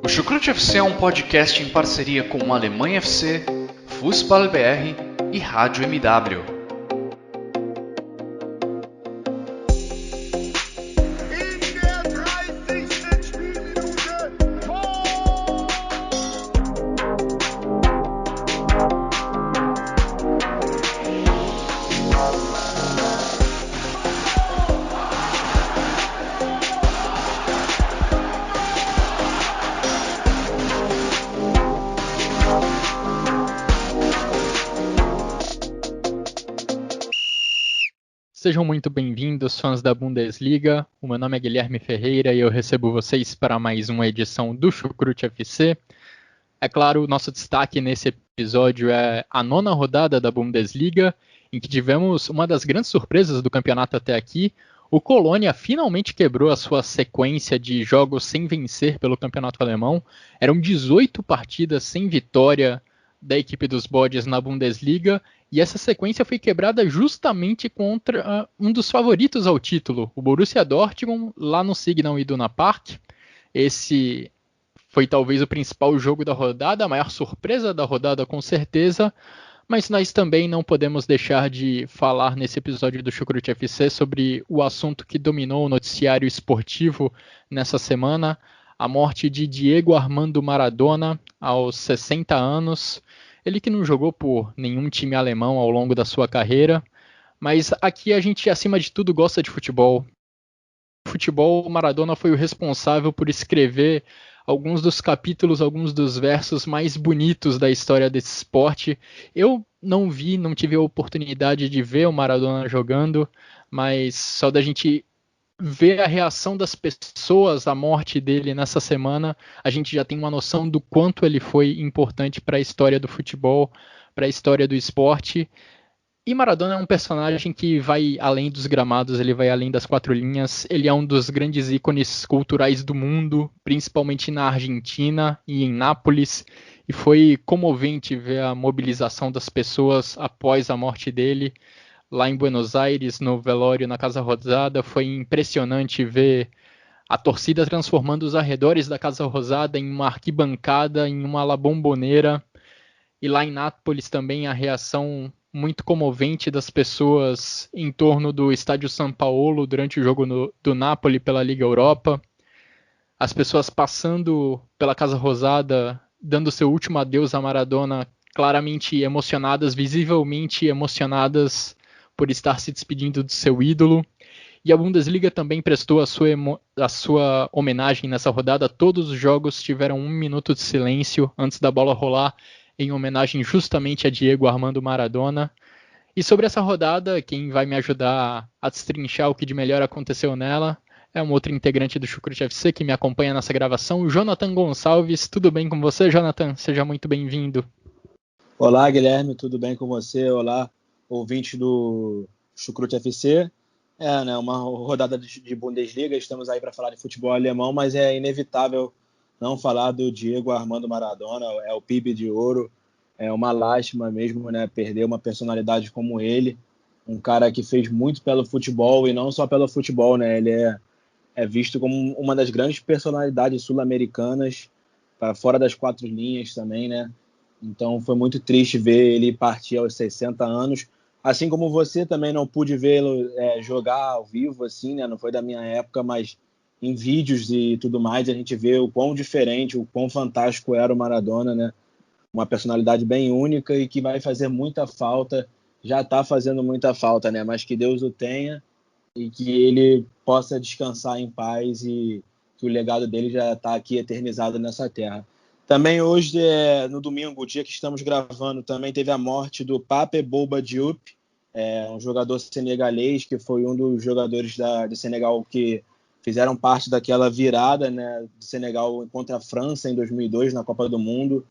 O Chucrute FC é um podcast em parceria com Alemanha FC, Fußball BR e Rádio MW. Sejam muito bem-vindos, fãs da Bundesliga. O meu nome é Guilherme Ferreira e eu recebo vocês para mais uma edição do Chucrute FC. É claro, o nosso destaque nesse episódio é a 9ª rodada da Bundesliga, em que tivemos uma das grandes surpresas do campeonato até aqui. O Colônia finalmente quebrou a sua sequência de jogos sem vencer pelo campeonato alemão. Eram 18 partidas sem vitória da equipe dos Bodes na Bundesliga, e essa sequência foi quebrada justamente contra um dos favoritos ao título, o Borussia Dortmund, lá no Signal Iduna Park. Esse foi talvez o principal jogo da rodada, a maior surpresa da rodada com certeza, mas nós também não podemos deixar de falar nesse episódio do Chucrute FC sobre o assunto que dominou o noticiário esportivo nessa semana, a morte de Diego Armando Maradona aos 60 anos. Ele que não jogou por nenhum time alemão ao longo da sua carreira, mas aqui a gente, acima de tudo, gosta de futebol. O Maradona foi o responsável por escrever alguns dos capítulos, alguns dos versos mais bonitos da história desse esporte. Eu não tive a oportunidade de ver o Maradona jogando, mas só da gente ver a reação das pessoas à morte dele nessa semana, a gente já tem uma noção do quanto ele foi importante para a história do futebol, para a história do esporte. E Maradona é um personagem que vai além dos gramados, ele vai além das quatro linhas. Ele é um dos grandes ícones culturais do mundo, principalmente na Argentina e em Nápoles. E foi comovente ver a mobilização das pessoas após a morte dele. Lá em Buenos Aires, no velório na Casa Rosada, foi impressionante ver a torcida transformando os arredores da Casa Rosada em uma arquibancada, em uma ala bomboneira. E lá em Nápoles também a reação muito comovente das pessoas em torno do estádio São Paulo durante o jogo do Napoli pela Liga Europa. As pessoas passando pela Casa Rosada, dando seu último adeus a Maradona, claramente emocionadas, visivelmente emocionadas por estar se despedindo do seu ídolo. E a Bundesliga também prestou a sua homenagem nessa rodada. Todos os jogos tiveram 1 minuto de silêncio antes da bola rolar, em homenagem justamente a Diego Armando Maradona. E sobre essa rodada, quem vai me ajudar a destrinchar o que de melhor aconteceu nela é um outro integrante do Chucrute FC que me acompanha nessa gravação, o Jonathan Gonçalves. Tudo bem com você, Jonathan? Seja muito bem-vindo. Olá, Guilherme, tudo bem com você? Olá, ouvinte do Chucrute FC. Uma rodada de Bundesliga, estamos aí para falar de futebol alemão, mas é inevitável não falar do Diego Armando Maradona, é o PIB de ouro, é uma lástima mesmo, né, perder uma personalidade como ele, um cara que fez muito pelo futebol e não só pelo futebol, né, ele é visto como uma das grandes personalidades sul-americanas, para fora das quatro linhas também, né. Então foi muito triste ver ele partir aos 60 anos. Assim como você, também não pude vê-lo jogar ao vivo, assim, né? Não foi da minha época, mas em vídeos e tudo mais, a gente vê o quão diferente, o quão fantástico era o Maradona, né? Uma personalidade bem única e que vai fazer muita falta, já está fazendo muita falta, né? Mas que Deus o tenha e que ele possa descansar em paz e que o legado dele já está aqui eternizado nessa terra. Também hoje, no domingo, o dia que estamos gravando, também teve a morte do Pape Bouba Diop, um jogador senegalês que foi um dos jogadores de Senegal que fizeram parte daquela virada, né, de Senegal contra a França em 2002 na Copa do Mundo.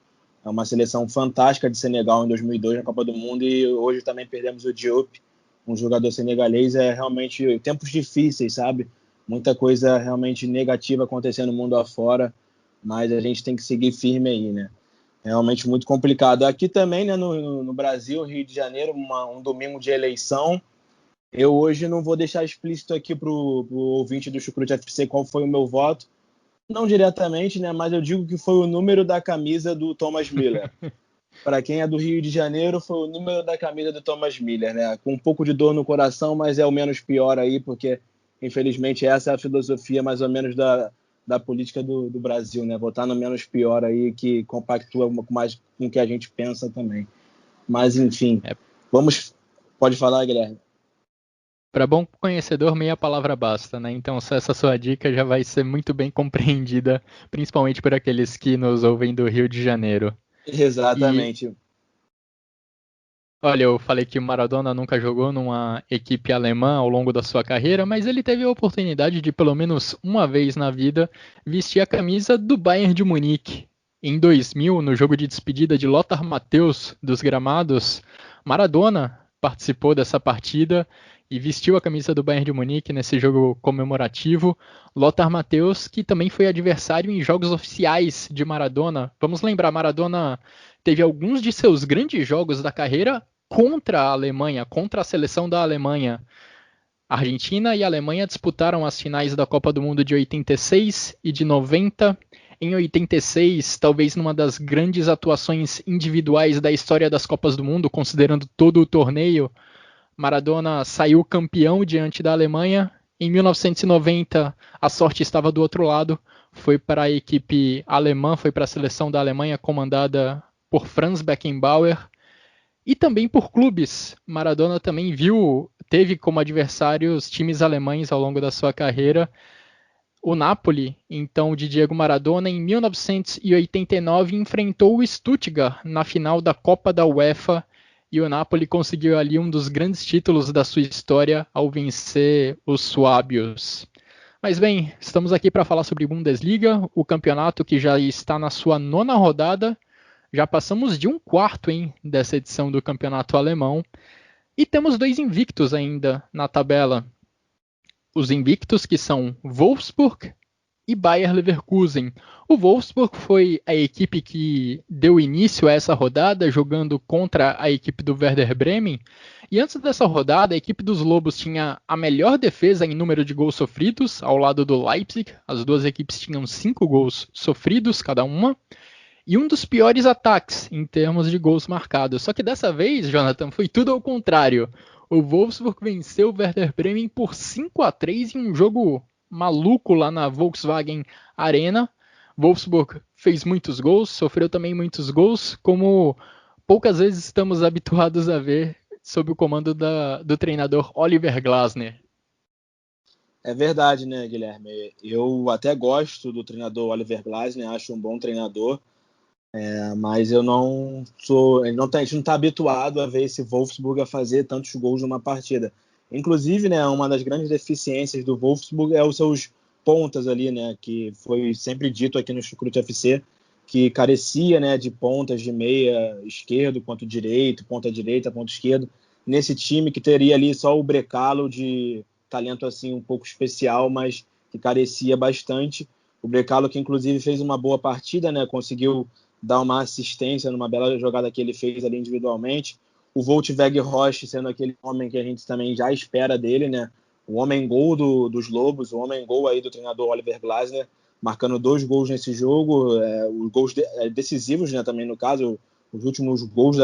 É uma seleção fantástica de Senegal em 2002 na Copa do Mundo, e hoje também perdemos o Diop, um jogador senegalês. É realmente tempos difíceis, sabe? Muita coisa realmente negativa acontecendo no mundo afora, mas a gente tem que seguir firme aí, né? É realmente muito complicado. Aqui também, né, no Brasil, Rio de Janeiro, um domingo de eleição. Eu hoje não vou deixar explícito aqui para o ouvinte do Chucrute FC qual foi o meu voto, Não diretamente, né? Mas eu digo que foi o número da camisa do Thomas Müller. Para quem é do Rio de Janeiro, foi o número da camisa do Thomas Müller, né? Com um pouco de dor no coração, mas é o menos pior aí, porque infelizmente essa é a filosofia mais ou menos da política do Brasil, né? Votar no menos pior aí, que compactua mais com o que a gente pensa também. Mas enfim, vamos. Pode falar, Guilherme. Para bom conhecedor, meia palavra basta, né? Então, essa sua dica já vai ser muito bem compreendida, principalmente por aqueles que nos ouvem do Rio de Janeiro. E, Exatamente. olha, eu falei que o Maradona nunca jogou numa equipe alemã ao longo da sua carreira, mas ele teve a oportunidade de, pelo menos uma vez na vida, vestir a camisa do Bayern de Munique. Em 2000, no jogo de despedida de Lothar Matthäus dos gramados, Maradona participou dessa partida e vestiu a camisa do Bayern de Munique nesse jogo comemorativo. Lothar Matthäus, que também foi adversário em jogos oficiais de Maradona. Vamos lembrar, Maradona teve alguns de seus grandes jogos da carreira contra a Alemanha, contra a seleção da Alemanha. A Argentina e a Alemanha disputaram as finais da Copa do Mundo de 86 e de 90. Em 86, talvez numa das grandes atuações individuais da história das Copas do Mundo, considerando todo o torneio, Maradona saiu campeão diante da Alemanha. Em 1990, a sorte estava do outro lado. Foi para a equipe alemã, foi para a seleção da Alemanha comandada por Franz Beckenbauer. E também por clubes. Maradona também teve como adversários times alemães ao longo da sua carreira. O Napoli, então, de Diego Maradona, em 1989, enfrentou o Stuttgart na final da Copa da UEFA. E o Napoli conseguiu ali um dos grandes títulos da sua história ao vencer os Suábios. Mas bem, estamos aqui para falar sobre Bundesliga, o campeonato que já está na sua 9ª rodada. Já passamos de um quarto dessa edição do campeonato alemão. E temos 2 invictos ainda na tabela. Os invictos que são Wolfsburg e Bayer Leverkusen. O Wolfsburg foi a equipe que deu início a essa rodada, jogando contra a equipe do Werder Bremen. E antes dessa rodada, a equipe dos Lobos tinha a melhor defesa em número de gols sofridos, ao lado do Leipzig. As duas equipes tinham 5 gols sofridos cada uma. E um dos piores ataques em termos de gols marcados. Só que dessa vez, Jonathan, foi tudo ao contrário. O Wolfsburg venceu o Werder Bremen por 5-3 em um jogo maluco lá na Volkswagen Arena. Wolfsburg fez muitos gols, sofreu também muitos gols, como poucas vezes estamos habituados a ver sob o comando do treinador Oliver Glasner. É verdade, né, Guilherme? Eu até gosto do treinador Oliver Glasner, acho um bom treinador, mas eu não sou. A gente não está habituado a ver esse Wolfsburg a fazer tantos gols numa partida. Inclusive, né, uma das grandes deficiências do Wolfsburg é os seus pontas ali, né, que foi sempre dito aqui no Chucrute FC, que carecia, né, de pontas de meia esquerdo quanto direito, ponta direita, ponta esquerdo, nesse time que teria ali só o Brecalo de talento assim um pouco especial, mas que carecia bastante. O Brecalo que inclusive fez uma boa partida, né, conseguiu dar uma assistência numa bela jogada que ele fez ali individualmente. O Wolfgang Roche sendo aquele homem que a gente também já espera dele, né? O homem-gol dos Lobos, o homem-gol aí do treinador Oliver Glasner, marcando 2 gols nesse jogo, os gols decisivos, né, também no caso, os últimos gols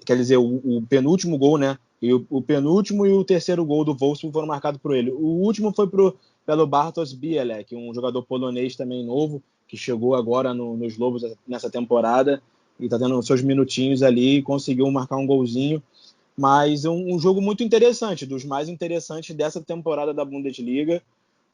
quer dizer, o penúltimo gol, né? E o penúltimo e o terceiro gol do Wolfsburg foram marcados por ele. O último foi pelo Bartosz Bielek, um jogador polonês também novo, que chegou agora nos Lobos nessa temporada e está tendo seus minutinhos ali e conseguiu marcar um golzinho. Mas um jogo muito interessante, dos mais interessantes dessa temporada da Bundesliga.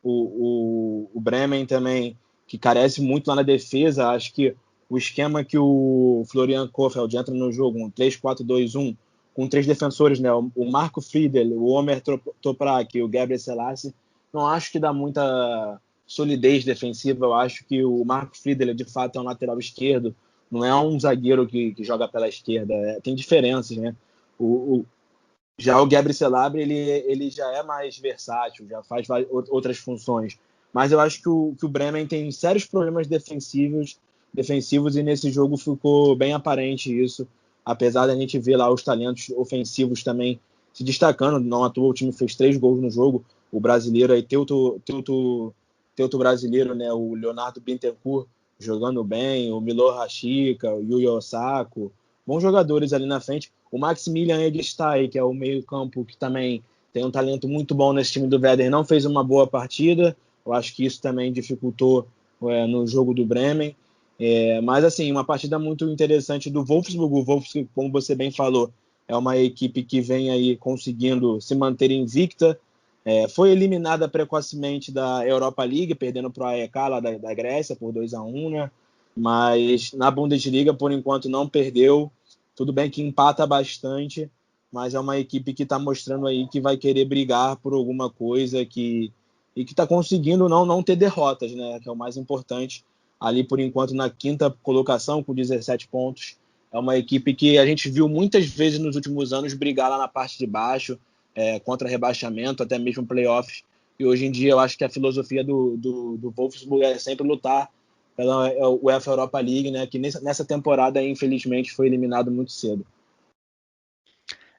O Bremen também, que carece muito lá na defesa. Acho que o esquema que o Florian Kohfeldt entra no jogo, um 3-4-2-1, com 3 defensores, né? O Marco Friedel, o Omer Toprak e o Gabriel Selassie, não acho que dá muita solidez defensiva. Eu acho que o Marco Friedel, de fato, é um lateral esquerdo, não é um zagueiro que joga pela esquerda. Tem diferenças, né? Já o Gabriel Selassie, ele já é mais versátil, já faz outras funções. Mas eu acho que o Bremen tem sérios problemas defensivos e nesse jogo ficou bem aparente isso, apesar da gente ver lá os talentos ofensivos também se destacando. Não à toa o time fez 3 gols no jogo. O brasileiro aí, Teuto ter outro brasileiro, né, o Leonardo Bittencourt jogando bem, o Milor Rashica, o Yuya Osako, bons jogadores ali na frente. O Maximilian Eggestein, que é o meio-campo que também tem um talento muito bom nesse time do Werder, não fez uma boa partida. Eu acho que isso também dificultou no jogo do Bremen. Mas, assim, uma partida muito interessante do Wolfsburg. O Wolfsburg, como você bem falou, é uma equipe que vem aí conseguindo se manter invicta. Foi eliminada precocemente da Europa League, perdendo para o AEK lá da Grécia por 2-1, né? Mas na Bundesliga, por enquanto, não perdeu. Tudo bem que empata bastante, mas é uma equipe que está mostrando aí que vai querer brigar por alguma coisa e que está conseguindo não ter derrotas, né? Que é o mais importante. Ali, por enquanto, na quinta colocação, com 17 pontos. É uma equipe que a gente viu muitas vezes nos últimos anos brigar lá na parte de baixo, contra rebaixamento, até mesmo playoffs. E hoje em dia eu acho que a filosofia do Wolfsburg é sempre lutar pela UEFA Europa League, né, que nessa temporada, infelizmente, foi eliminado muito cedo.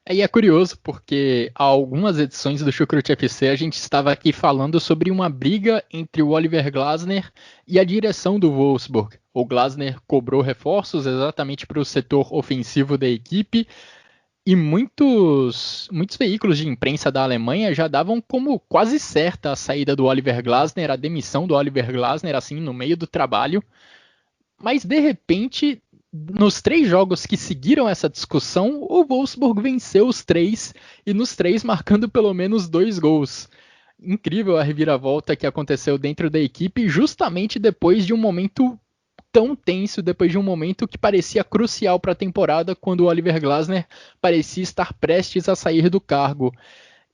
E é curioso porque há algumas edições do Chucrute FC a gente estava aqui falando sobre uma briga entre o Oliver Glasner e a direção do Wolfsburg. O Glasner cobrou reforços exatamente para o setor ofensivo da equipe e muitos veículos de imprensa da Alemanha já davam como quase certa a saída do Oliver Glasner, a demissão do Oliver Glasner, assim, no meio do trabalho. Mas, de repente, nos 3 jogos que seguiram essa discussão, o Wolfsburg venceu os 3, e nos 3 marcando pelo menos 2 gols. Incrível a reviravolta que aconteceu dentro da equipe, justamente depois de um momento tão tenso, depois de um momento que parecia crucial para a temporada, quando o Oliver Glasner parecia estar prestes a sair do cargo.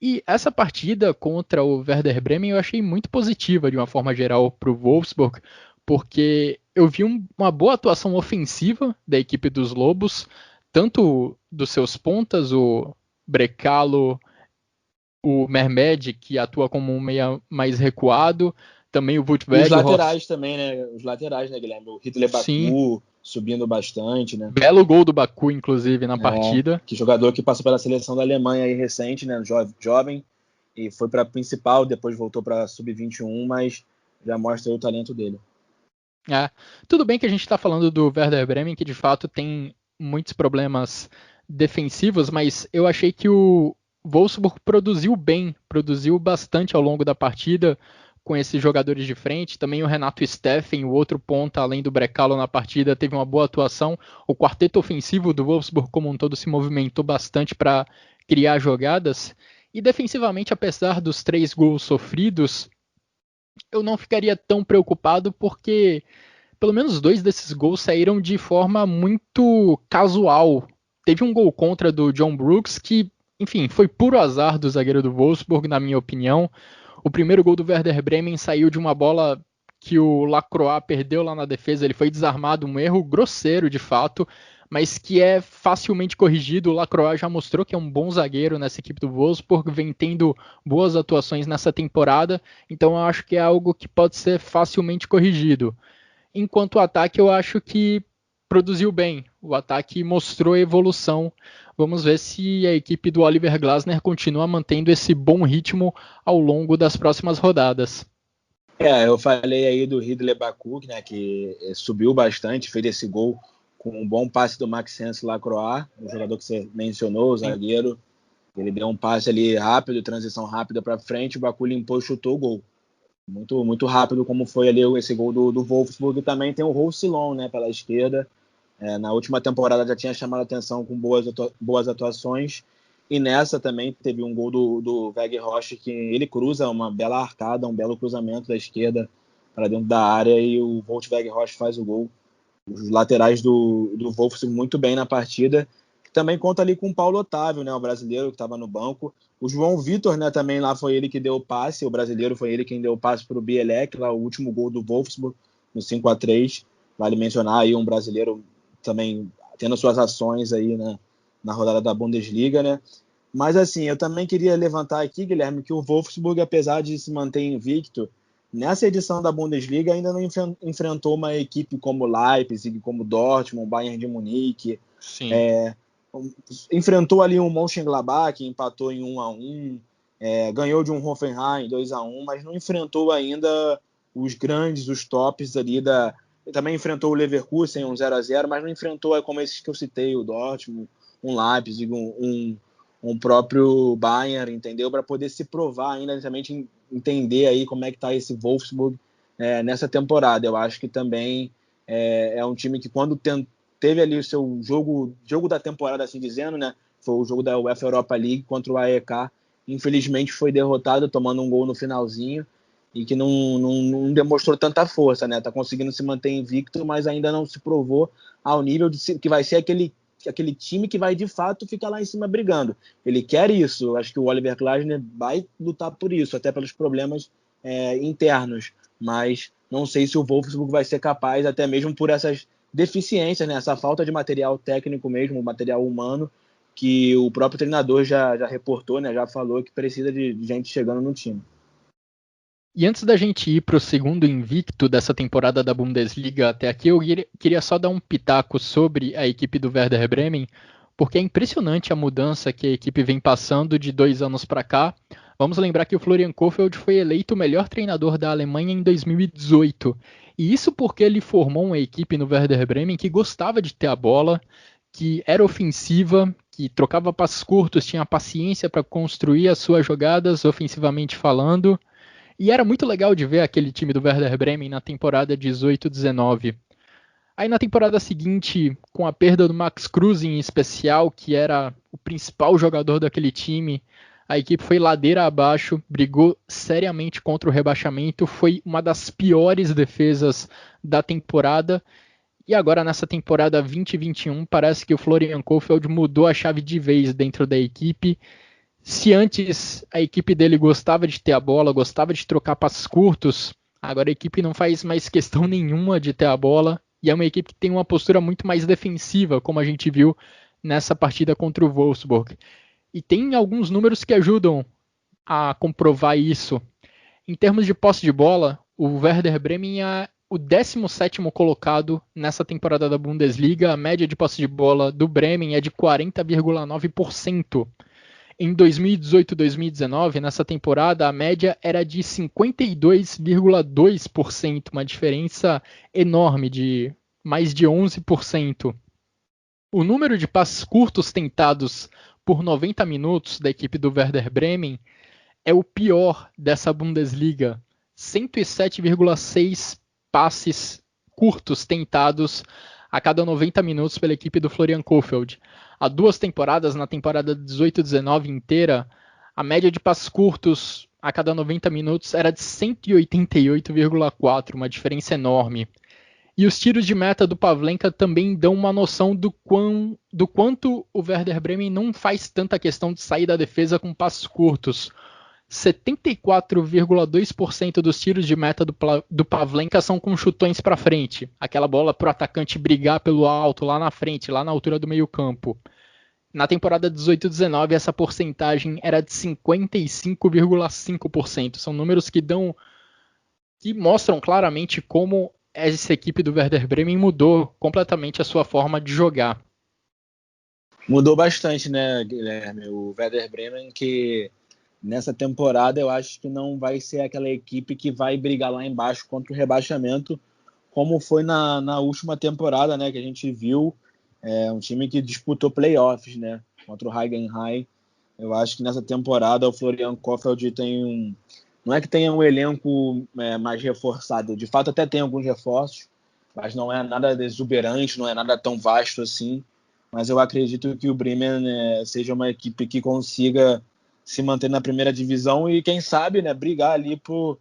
E essa partida contra o Werder Bremen eu achei muito positiva, de uma forma geral, para o Wolfsburg, porque eu vi uma boa atuação ofensiva da equipe dos Lobos, tanto dos seus pontas, o Brecalo, o Mehmed, que atua como um meia mais recuado, também o E os Woutweg, laterais também, né? Os laterais, né, Guilherme? O Hitler Baku subindo bastante, né? Belo gol do Baku, inclusive, na partida. Que jogador que passou pela seleção da Alemanha aí recente, né? Jovem, e foi para a principal, depois voltou para a sub-21, mas já mostra o talento dele. Tudo bem que a gente está falando do Werder Bremen, que de fato tem muitos problemas defensivos, mas eu achei que o Wolfsburg produziu bastante ao longo da partida com esses jogadores de frente. Também o Renato Steffen, o outro ponta, além do Brecalo na partida, teve uma boa atuação. O quarteto ofensivo do Wolfsburg como um todo se movimentou bastante para criar jogadas. E defensivamente, apesar dos 3 gols sofridos, eu não ficaria tão preocupado porque pelo menos 2 desses gols saíram de forma muito casual. Teve um gol contra do John Brooks que, enfim, foi puro azar do zagueiro do Wolfsburg, na minha opinião. O primeiro gol do Werder Bremen saiu de uma bola que o Lacroix perdeu lá na defesa. Ele foi desarmado, um erro grosseiro de fato, mas que é facilmente corrigido. O Lacroix já mostrou que é um bom zagueiro nessa equipe do Wolfsburg, vem tendo boas atuações nessa temporada, então eu acho que é algo que pode ser facilmente corrigido. Enquanto o ataque, eu acho que produziu bem. O ataque mostrou evolução. Vamos ver se a equipe do Oliver Glasner continua mantendo esse bom ritmo ao longo das próximas rodadas. Eu falei aí do Hitler Baku, né, que subiu bastante, fez esse gol com um bom passe do Maxence Lacroix, o jogador que você mencionou, o zagueiro. Ele deu um passe ali rápido, transição rápida para frente, o Baku limpou e chutou o gol. Muito, muito rápido, como foi ali esse gol do Wolfsburg. Também tem o Roussillon, né, pela esquerda. Na última temporada já tinha chamado a atenção com boas atuações. E nessa também teve um gol do Weghorst, que ele cruza uma bela arcada, um belo cruzamento da esquerda para dentro da área e o Wout Weghorst faz o gol. Os laterais do Wolfsburg muito bem na partida. Também conta ali com o Paulo Otávio, né, o brasileiro que estava no banco. O João Vitor, né, também lá foi ele que deu o passe, o brasileiro foi ele quem deu o passe para o Bielek, lá o último gol do Wolfsburg, no 5-3. Vale mencionar aí um brasileiro também tendo suas ações aí na rodada da Bundesliga, né? Mas assim, eu também queria levantar aqui, Guilherme, que o Wolfsburg, apesar de se manter invicto, nessa edição da Bundesliga ainda não enfrentou uma equipe como Leipzig, como Dortmund, Bayern de Munique. Sim. Enfrentou ali um Mönchengladbach, que empatou em 1-1, ganhou de um Hoffenheim 2-1, mas não enfrentou ainda os grandes, os tops ali também enfrentou o Leverkusen, um 0-0, mas não enfrentou como esses que eu citei, o Dortmund, um Leipzig, um próprio Bayern, entendeu? Para poder se provar ainda, também entender aí como é que está esse Wolfsburg nessa temporada. Eu acho que também é um time que quando teve ali o seu jogo da temporada, assim dizendo, né? Foi o jogo da UEFA Europa League contra o AEK, infelizmente foi derrotado, tomando um gol no finalzinho, e que não demonstrou tanta força, né? Tá conseguindo se manter invicto, mas ainda não se provou ao nível que vai ser aquele time que vai de fato ficar lá em cima brigando. Ele quer isso, eu acho que o Oliver Glasner vai lutar por isso, até pelos problemas internos, mas não sei se o Wolfsburg vai ser capaz, até mesmo por essas deficiências, né? Essa falta de material técnico mesmo, material humano, que o próprio treinador já reportou, né? Já falou que precisa de gente chegando no time. E antes da gente ir para o segundo invicto dessa temporada da Bundesliga até aqui, eu queria só dar um pitaco sobre a equipe do Werder Bremen, porque é impressionante a mudança que a equipe vem passando de 2 anos para cá. Vamos lembrar que o Florian Kohfeldt foi eleito o melhor treinador da Alemanha em 2018. E isso porque ele formou uma equipe no Werder Bremen que gostava de ter a bola, que era ofensiva, que trocava passes curtos, tinha paciência para construir as suas jogadas ofensivamente falando. E era muito legal de ver aquele time do Werder Bremen na temporada 18-19. Aí na temporada seguinte, com a perda do Max Kruse em especial, que era o principal jogador daquele time, a equipe foi ladeira abaixo, brigou seriamente contra o rebaixamento, foi uma das piores defesas da temporada. E agora nessa temporada 2021, parece que o Florian Kohfeldt mudou a chave de vez dentro da equipe. Se antes a equipe dele gostava de ter a bola, gostava de trocar passes curtos, agora a equipe não faz mais questão nenhuma de ter a bola e é uma equipe que tem uma postura muito mais defensiva, como a gente viu nessa partida contra o Wolfsburg. E tem alguns números que ajudam a comprovar isso. Em termos de posse de bola, o Werder Bremen é o 17º colocado nessa temporada da Bundesliga. A média de posse de bola do Bremen é de 40,9%. Em 2018-2019, nessa temporada, a média era de 52,2%, uma diferença enorme de mais de 11%. O número de passes curtos tentados por 90 minutos da equipe do Werder Bremen é o pior dessa Bundesliga. 107,6 passes curtos tentados a cada 90 minutos pela equipe do Florian Kohfeldt. Há 2 temporadas, na temporada 18-19 inteira, a média de passes curtos a cada 90 minutos era de 188,4, uma diferença enorme. E os tiros de meta do Pavlenka também dão uma noção do quanto o Werder Bremen não faz tanta questão de sair da defesa com passos curtos. 74,2% dos tiros de meta do Pavlenka são com chutões para frente. Aquela bola para o atacante brigar pelo alto, lá na frente, lá na altura do meio campo. Na temporada 18-19, essa porcentagem era de 55,5%. São números que mostram claramente como essa equipe do Werder Bremen mudou completamente a sua forma de jogar. Mudou bastante, né, Guilherme? O Werder Bremen que nessa temporada eu acho que não vai ser aquela equipe que vai brigar lá embaixo contra o rebaixamento, como foi na última temporada, né, que a gente viu, um time que disputou playoffs, né, contra o Heidenheim. Eu acho que nessa temporada o Florian Kohfeldt não é que tenha um elenco mais reforçado, de fato até tem alguns reforços, mas não é nada exuberante, não é nada tão vasto assim, mas eu acredito que o Bremen seja uma equipe que consiga se manter na primeira divisão e, quem sabe, né, brigar ali por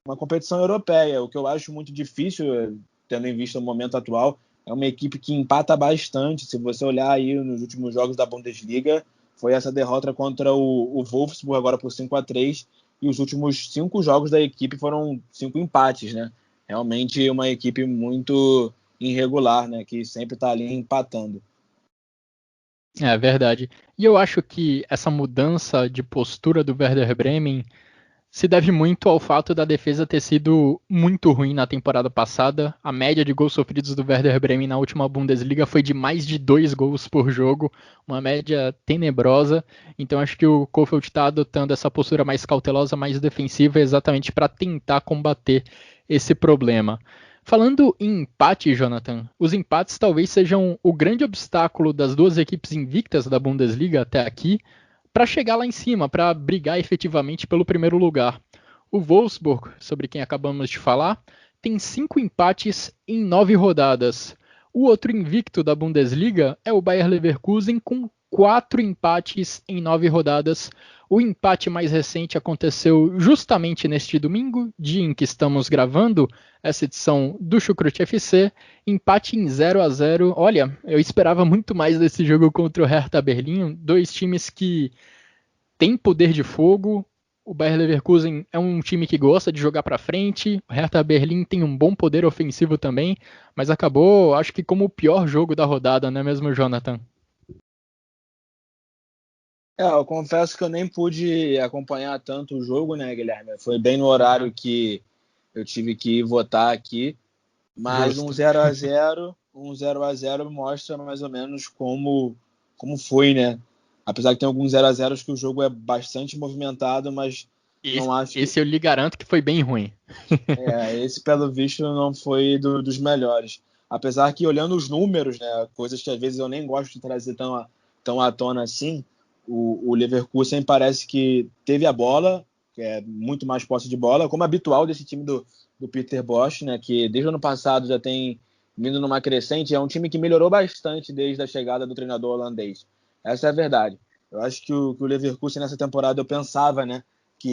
uma competição europeia, o que eu acho muito difícil, tendo em vista o momento atual. É uma equipe que empata bastante. Se você olhar aí nos últimos jogos da Bundesliga, foi essa derrota contra o Wolfsburg, agora por 5-3, e os últimos 5 jogos da equipe foram 5 empates, né? Realmente uma equipe muito irregular, né, que sempre está ali empatando. É verdade. E eu acho que essa mudança de postura do Werder Bremen se deve muito ao fato da defesa ter sido muito ruim na temporada passada. A média de gols sofridos do Werder Bremen na última Bundesliga foi de mais de 2 gols por jogo, uma média tenebrosa. Então acho que o Kohfeldt está adotando essa postura mais cautelosa, mais defensiva, exatamente para tentar combater esse problema. Falando em empate, Jonathan, os empates talvez sejam o grande obstáculo das duas equipes invictas da Bundesliga até aqui, para chegar lá em cima, para brigar efetivamente pelo primeiro lugar. O Wolfsburg, sobre quem acabamos de falar, tem 5 empates em 9 rodadas. O outro invicto da Bundesliga é o Bayer Leverkusen, com 4 empates em 9 rodadas. O empate mais recente aconteceu justamente neste domingo, dia em que estamos gravando essa edição do Chucrute FC, empate em 0-0. Olha, eu esperava muito mais desse jogo contra o Hertha Berlim, dois times que têm poder de fogo. O Bayer Leverkusen é um time que gosta de jogar para frente, o Hertha Berlim tem um bom poder ofensivo também, mas acabou, acho que como o pior jogo da rodada, não é mesmo, Jonathan? Eu confesso que eu nem pude acompanhar tanto o jogo, né, Guilherme? Foi bem no horário que eu tive que votar aqui, mas Justo. um 0-0 mostra mais ou menos como foi, né? Apesar que tem alguns 0-0 que o jogo é bastante movimentado, mas não acho que Esse eu lhe garanto que foi bem ruim. esse, pelo visto, não foi dos melhores. Apesar que, olhando os números, né, coisas que às vezes eu nem gosto de trazer tão à tona assim, o Leverkusen parece que teve a bola, que é muito mais posse de bola, como habitual desse time do Peter Bosz, né, que desde o ano passado já tem vindo numa crescente. É um time que melhorou bastante desde a chegada do treinador holandês. Essa é a verdade. Eu acho que o Leverkusen nessa temporada, eu pensava, né, que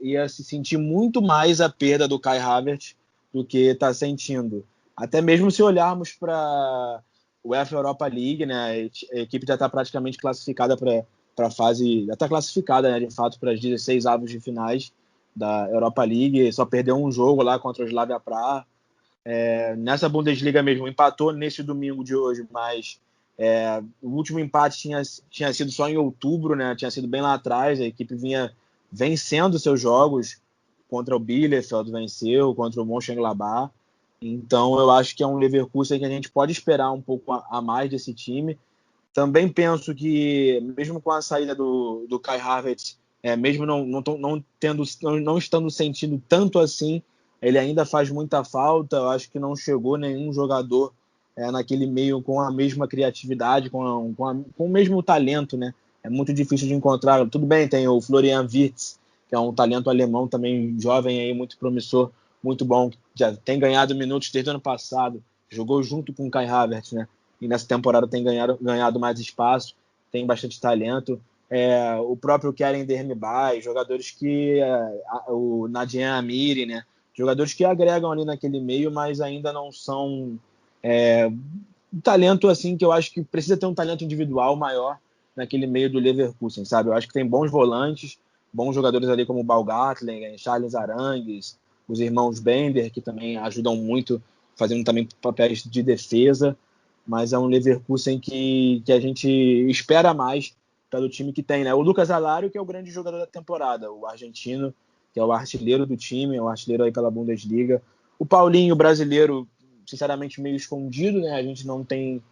ia se sentir muito mais a perda do Kai Havertz do que está sentindo. Até mesmo se olharmos para a UEFA Europa League, né, a equipe já está praticamente classificada para a fase, já está classificada, né, de fato, para as 16 avos de finais da Europa League, só perdeu um jogo lá contra o Slavia Praha. Nessa Bundesliga mesmo, empatou nesse domingo de hoje, mas o último empate tinha sido só em outubro, né, tinha sido bem lá atrás, a equipe vinha vencendo seus jogos, contra o Bielefeld venceu, contra o Mönchengladbach. Então eu acho que é um Leverkusen que a gente pode esperar um pouco a mais desse time. Também penso que, mesmo com a saída do Kai Havertz, mesmo não estando sentindo tanto assim, ele ainda faz muita falta. Eu acho que não chegou nenhum jogador naquele meio com a mesma criatividade, com o mesmo talento, né? É muito difícil de encontrar. Tudo bem, tem o Florian Wirtz, que é um talento alemão também jovem, aí, muito promissor, muito bom, já tem ganhado minutos desde o ano passado, jogou junto com o Kai Havertz, né? E nessa temporada tem ganhado mais espaço, tem bastante talento. O próprio Kerem Demirbay, jogadores que... o Nadine Amiri, né? Jogadores que agregam ali naquele meio, mas ainda não são um talento assim que eu acho que precisa ter um talento individual maior naquele meio do Leverkusen, sabe? Eu acho que tem bons volantes, bons jogadores ali como o Baumgartlinger, Charles Arangues, os irmãos Bender, que também ajudam muito, fazendo também papéis de defesa, mas é um Leverkusen que a gente espera mais pelo time que tem, né? O Lucas Alario, que é o grande jogador da temporada, o argentino, que é o artilheiro do time, é o artilheiro aí pela Bundesliga. O Paulinho, brasileiro, sinceramente meio escondido, né? A gente não tem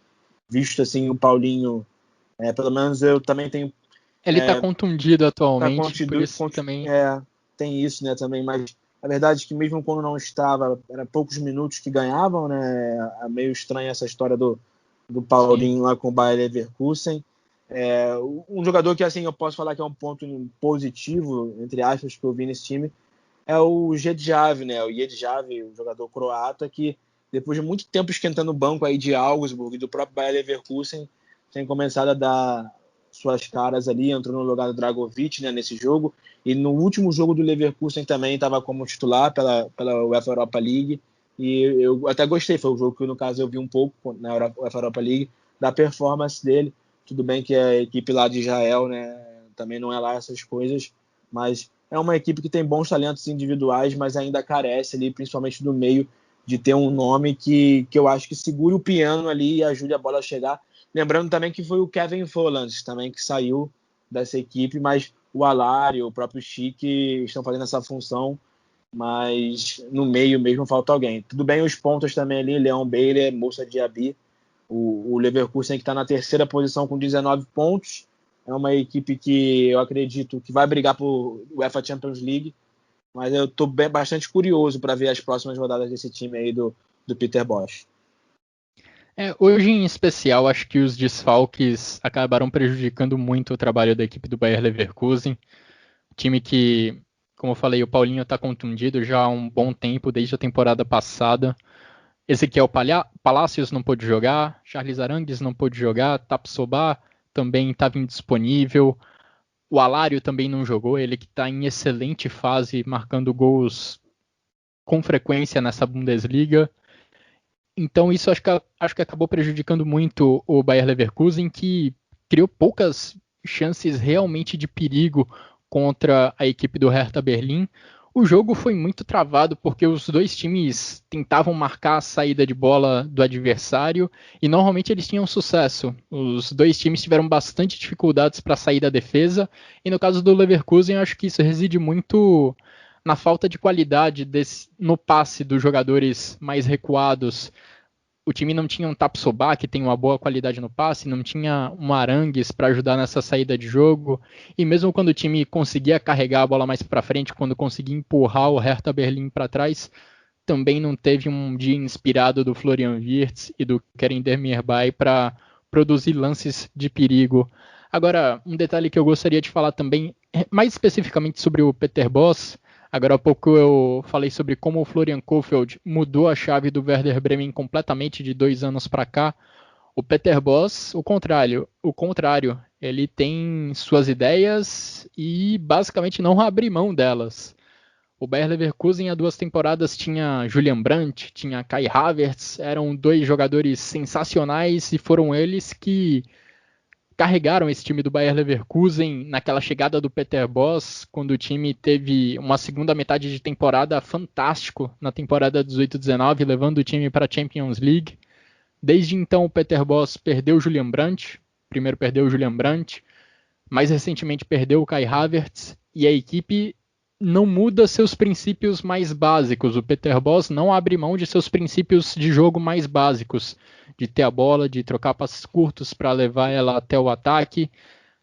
visto assim o Paulinho, pelo menos eu também tenho Ele tá contundido atualmente, por isso também. Tem isso, né, também, mas a verdade é que mesmo quando não estava, eram poucos minutos que ganhavam, né? É meio estranha essa história do Paulinho. Sim. Lá com o Bayer Leverkusen. Um jogador que, assim, eu posso falar que é um ponto positivo, entre aspas, que eu vi nesse time, é o Jedjav, né? O Jedjav, o jogador croata, que depois de muito tempo esquentando o banco aí de Augsburg e do próprio Bayer Leverkusen, tem começado a dar suas caras ali, entrou no lugar do Dragovic, né, nesse jogo, e no último jogo do Leverkusen também estava como titular pela UEFA Europa League, e eu até gostei, foi o jogo que no caso eu vi um pouco na UEFA Europa League, da performance dele. Tudo bem que a equipe lá de Israel, né, também não é lá essas coisas, mas é uma equipe que tem bons talentos individuais, mas ainda carece ali, principalmente do meio, de ter um nome que eu acho que segure o piano ali e ajude a bola a chegar. Lembrando também que foi o Kevin Volland também que saiu dessa equipe, mas o Alário, o próprio Chique estão fazendo essa função, mas no meio mesmo falta alguém. Tudo bem os pontos também ali, Leon Bailey, Moussa Diaby, o Leverkusen que está na terceira posição com 19 pontos, é uma equipe que eu acredito que vai brigar por UEFA Champions League, mas eu estou bastante curioso para ver as próximas rodadas desse time aí do Peter Bosz. Hoje em especial, acho que os desfalques acabaram prejudicando muito o trabalho da equipe do Bayer Leverkusen. Time que, como eu falei, o Paulinho está contundido já há um bom tempo, desde a temporada passada. Ezequiel Palacios não pôde jogar, Charles Arangues não pôde jogar, Tapsoba também estava indisponível, o Alário também não jogou, ele que está em excelente fase, marcando gols com frequência nessa Bundesliga. Então isso acho que acabou prejudicando muito o Bayer Leverkusen, que criou poucas chances realmente de perigo contra a equipe do Hertha Berlim. O jogo foi muito travado porque os dois times tentavam marcar a saída de bola do adversário e normalmente eles tinham sucesso. Os dois times tiveram bastante dificuldades para sair da defesa e no caso do Leverkusen eu acho que isso reside muito na falta de qualidade no passe dos jogadores mais recuados. O time não tinha um Tapsoba, que tem uma boa qualidade no passe, não tinha um Arangues para ajudar nessa saída de jogo, e mesmo quando o time conseguia carregar a bola mais para frente, quando conseguia empurrar o Hertha Berlim para trás, também não teve um dia inspirado do Florian Wirtz e do Kerem Demirbay para produzir lances de perigo. Agora, um detalhe que eu gostaria de falar também, mais especificamente sobre o Peter Bosz. Agora há pouco eu falei sobre como o Florian Kohfeldt mudou a chave do Werder Bremen completamente de 2 anos para cá. O Peter Bosz, o contrário, ele tem suas ideias e basicamente não abre mão delas. O Bayer Leverkusen há 2 temporadas tinha Julian Brandt, tinha Kai Havertz, eram 2 jogadores sensacionais e foram eles que carregaram esse time do Bayer Leverkusen naquela chegada do Peter Bosz, quando o time teve uma segunda metade de temporada fantástico na temporada 18-19, levando o time para a Champions League. Desde então o Peter Bosz perdeu o Julian Brandt, primeiro perdeu o Julian Brandt, mais recentemente perdeu o Kai Havertz, e a equipe não muda seus princípios mais básicos. O Peter Bosz não abre mão de seus princípios de jogo mais básicos, de ter a bola, de trocar passes curtos para levar ela até o ataque.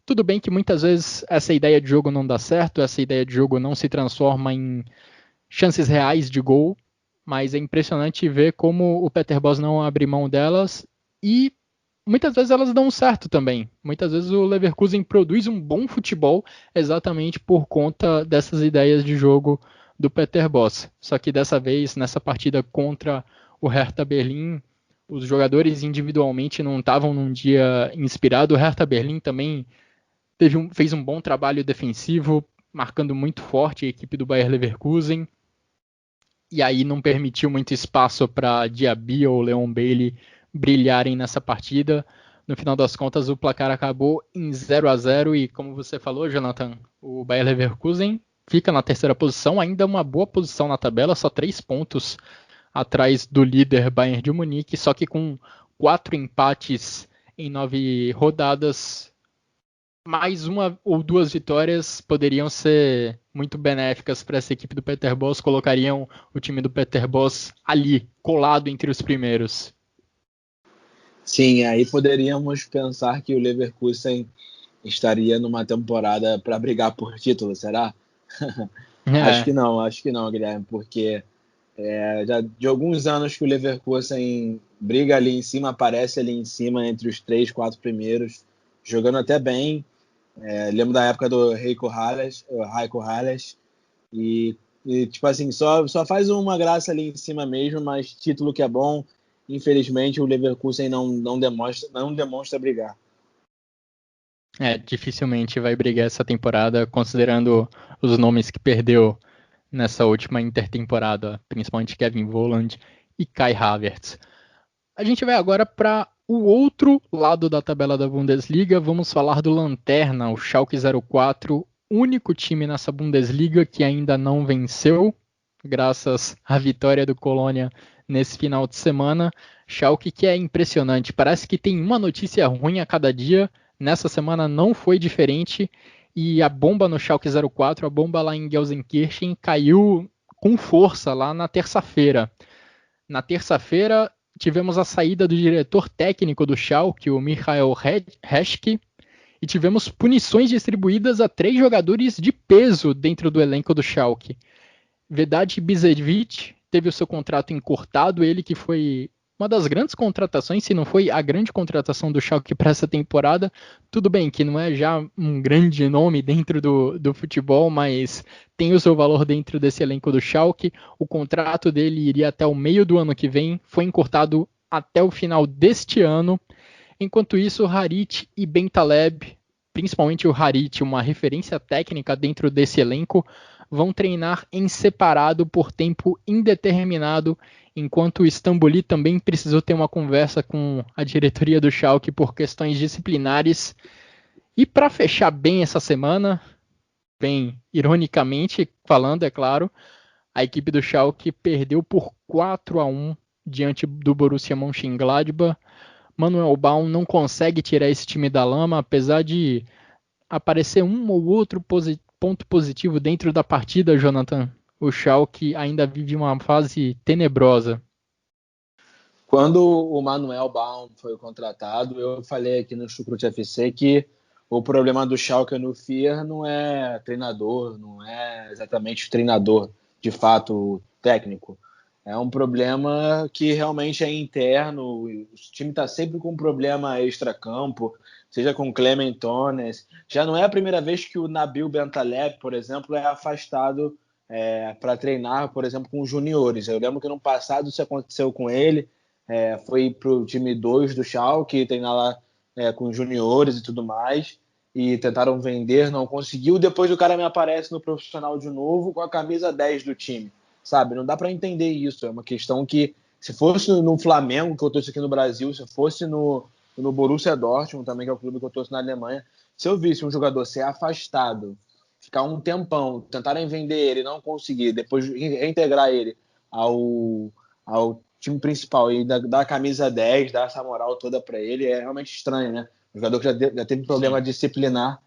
Tudo bem que muitas vezes essa ideia de jogo não dá certo, essa ideia de jogo não se transforma em chances reais de gol, mas é impressionante ver como o Peter Bosz não abre mão delas e muitas vezes elas dão certo também. Muitas vezes o Leverkusen produz um bom futebol exatamente por conta dessas ideias de jogo do Peter Bosz. Só que dessa vez, nessa partida contra o Hertha Berlim, os jogadores individualmente não estavam num dia inspirado. O Hertha Berlim também fez um bom trabalho defensivo, marcando muito forte a equipe do Bayer Leverkusen. E aí não permitiu muito espaço para Diaby ou Leon Bailey brilharem nessa partida. No final das contas, o placar acabou em 0-0 e, como você falou, Jonathan, o Bayer Leverkusen fica na terceira posição, ainda uma boa posição na tabela, só 3 pontos atrás do líder Bayern de Munique, só que com 4 empates em 9 rodadas, mais 1 ou 2 vitórias poderiam ser muito benéficas para essa equipe do Peter Bosz, colocariam o time do Peter Bosz ali, colado entre os primeiros. Sim, aí poderíamos pensar que o Leverkusen estaria numa temporada para brigar por título, será? Acho que não, Guilherme, porque já de alguns anos que o Leverkusen briga ali em cima, aparece ali em cima entre os 3, 4 primeiros, jogando até bem. Lembro da época do Heiko Halas, e tipo assim, só faz uma graça ali em cima mesmo, mas título que é bom, infelizmente o Leverkusen não demonstra brigar. Dificilmente vai brigar essa temporada, considerando os nomes que perdeu nessa última intertemporada, principalmente Kevin Volland e Kai Havertz. A gente vai agora para o outro lado da tabela da Bundesliga. Vamos falar do Lanterna, o Schalke 04, único time nessa Bundesliga que ainda não venceu, graças à vitória do Colônia nesse final de semana. Schalke que é impressionante, parece que tem uma notícia ruim a cada dia. Nessa semana não foi diferente. e a bomba no Schalke 04, a bomba lá em Gelsenkirchen, caiu com força lá na terça-feira. Na terça-feira, tivemos a saída do diretor técnico do Schalke, o Michael Reschke, e tivemos punições distribuídas a 3 jogadores de peso dentro do elenco do Schalke. Vedat Bišević teve o seu contrato encurtado, ele que foi uma das grandes contratações, se não foi a grande contratação do Schalke para essa temporada. Tudo bem que não é já um grande nome dentro do futebol, mas tem o seu valor dentro desse elenco do Schalke. O contrato dele iria até o meio do ano que vem, foi encurtado até o final deste ano. Enquanto isso, o Harit e Bentaleb, principalmente o Harit, uma referência técnica dentro desse elenco, vão treinar em separado por tempo indeterminado, enquanto o Stamboli também precisou ter uma conversa com a diretoria do Schalke por questões disciplinares. E para fechar bem essa semana, bem ironicamente falando, é claro, a equipe do Schalke perdeu por 4-1 diante do Borussia Mönchengladbach. Manuel Baum não consegue tirar esse time da lama, apesar de aparecer um ou outro ponto positivo dentro da partida, Jonathan. O Schalke ainda vive uma fase tenebrosa. Quando o Manuel Baum foi contratado, eu falei aqui no Chucrute FC que o problema do Schalke no FIA não é treinador, não é exatamente o treinador, de fato, técnico. É um problema que realmente é interno. O time está sempre com um problema extracampo, seja com Clement Tones. Já não é a primeira vez que o Nabil Bentaleb, por exemplo, é afastado para treinar, por exemplo, com os juniores. Eu lembro que no passado isso aconteceu com ele. Foi para o time 2 do Schalke, treinar lá com os juniores e tudo mais. E tentaram vender, não conseguiu. Depois o cara me aparece no profissional de novo com a camisa 10 do time. Sabe, não dá para entender isso. É uma questão que, se fosse no Flamengo, que eu torço aqui no Brasil, se fosse no Borussia Dortmund, também, que é o clube que eu torço na Alemanha, se eu visse um jogador ser afastado, ficar um tempão, tentarem vender ele, não conseguir, depois reintegrar ele ao time principal e dar a camisa 10, dar essa moral toda para ele, é realmente estranho, né? O jogador que já teve problema disciplinar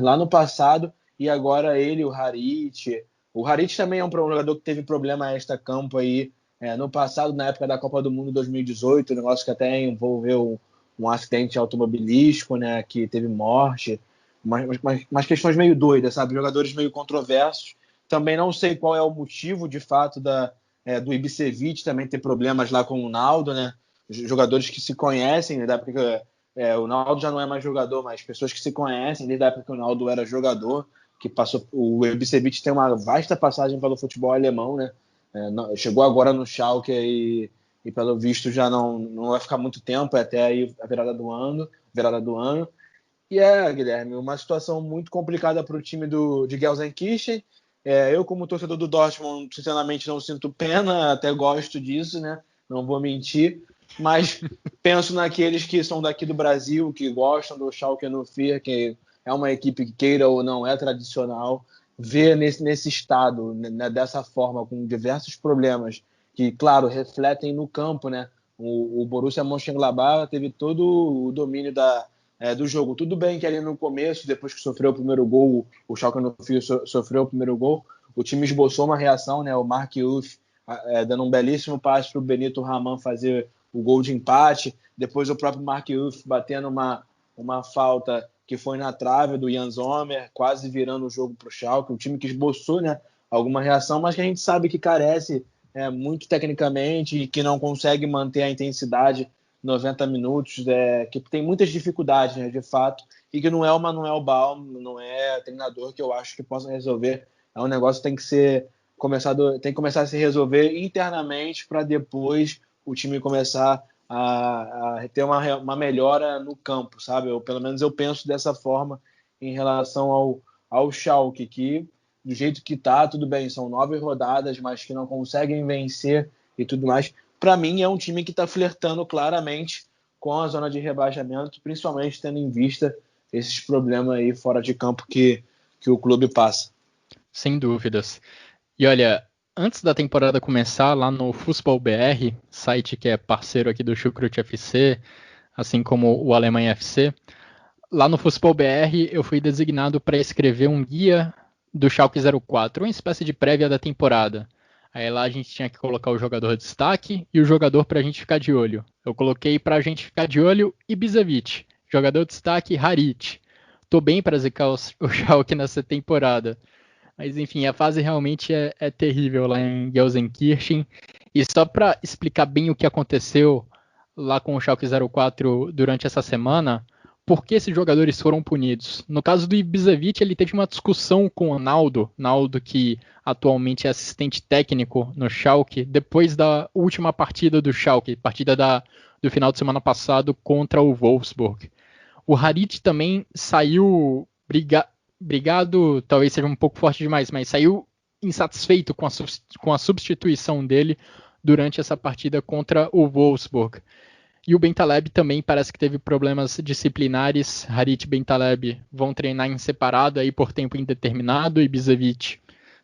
lá no passado, e agora ele, o Harit. O Harit também é um jogador que teve problema extra-campo aí no passado, na época da Copa do Mundo 2018, um negócio que até envolveu um acidente automobilístico, né, que teve morte, mas questões meio doidas, sabe? Jogadores meio controversos. Também não sei qual é o motivo, de fato, do Ibišević também ter problemas lá com o Naldo, né? Jogadores que se conhecem, né, da época o Naldo já não é mais jogador, mas pessoas que se conhecem desde a época que o Naldo era jogador, que passou. O Ibišević tem uma vasta passagem pelo futebol alemão, né? Chegou agora no Schalke e pelo visto já não vai ficar muito tempo, até aí a virada do ano. E Guilherme, uma situação muito complicada para o time de Gelsenkirchen. Eu, como torcedor do Dortmund, sinceramente não sinto pena, até gosto disso, né? Não vou mentir, mas penso naqueles que são daqui do Brasil, que gostam do Schalke no FIA, que é uma equipe que, queira ou não, é tradicional. Ver nesse estado, né, dessa forma, com diversos problemas que, claro, refletem no campo, né? O Borussia Mönchengladbach teve todo o domínio do jogo. Tudo bem que ali no começo, depois que sofreu o primeiro gol, o Schalke no FIA sofreu o primeiro gol, o time esboçou uma reação, né? O Mark Uth dando um belíssimo passe para o Benito Raman fazer o gol de empate, depois o próprio Mark Uth batendo uma falta que foi na trave do Jan Sommer, quase virando o jogo para o Schalke, um time que esboçou, né, alguma reação, mas que a gente sabe que carece muito tecnicamente e que não consegue manter a intensidade 90 minutos, que tem muitas dificuldades, né, de fato, e que não é o Manuel Baum, não é treinador que eu acho que possa resolver. É um negócio que tem que começar a se resolver internamente para depois o time começar a ter uma melhora no campo, sabe? Pelo menos eu penso dessa forma em relação ao Schalke, que do jeito que tá, tudo bem, são 9 rodadas, mas que não conseguem vencer e tudo mais. Para mim é um time que está flertando claramente com a zona de rebaixamento, principalmente tendo em vista esses problemas aí fora de campo que o clube passa. Sem dúvidas. E olha, antes da temporada começar, lá no Fußball BR, site que é parceiro aqui do Chucrute FC, assim como o Alemanha FC, lá no Fußball BR eu fui designado para escrever um guia do Schalke 04, uma espécie de prévia da temporada. Aí lá a gente tinha que colocar o jogador de destaque e o jogador para a gente ficar de olho. Eu coloquei para a gente ficar de olho Ibisevic, jogador de destaque Harit. Tô bem para zicar o Schalke nessa temporada. Mas enfim, a fase realmente é terrível lá em Gelsenkirchen. E só para explicar bem o que aconteceu lá com o Schalke 04 durante essa semana, por que esses jogadores foram punidos? No caso do Ibisevic, ele teve uma discussão com o Naldo que atualmente é assistente técnico no Schalke, depois da última partida do Schalke, partida do final de semana passado contra o Wolfsburg. O Harit também saiu brigado, talvez seja um pouco forte demais, mas saiu insatisfeito com a substituição dele durante essa partida contra o Wolfsburg. E o Bentaleb também parece que teve problemas disciplinares. Harit e Bentaleb vão treinar em separado aí por tempo indeterminado. Ibisevic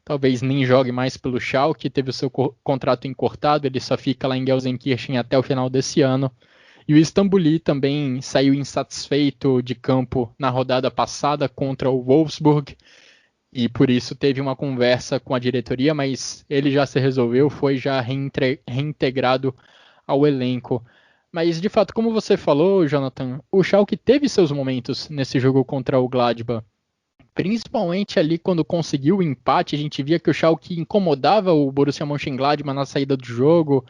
talvez nem jogue mais pelo Schalke, teve o seu contrato encurtado, ele só fica lá em Gelsenkirchen até o final desse ano. E o Istanbuli também saiu insatisfeito de campo na rodada passada contra o Wolfsburg, e por isso teve uma conversa com a diretoria, mas ele já se resolveu, foi já reintegrado ao elenco. Mas, de fato, como você falou, Jonathan, o Schalke teve seus momentos nesse jogo contra o Gladbach. Principalmente ali quando conseguiu o empate, a gente via que o Schalke incomodava o Borussia Mönchengladbach na saída do jogo.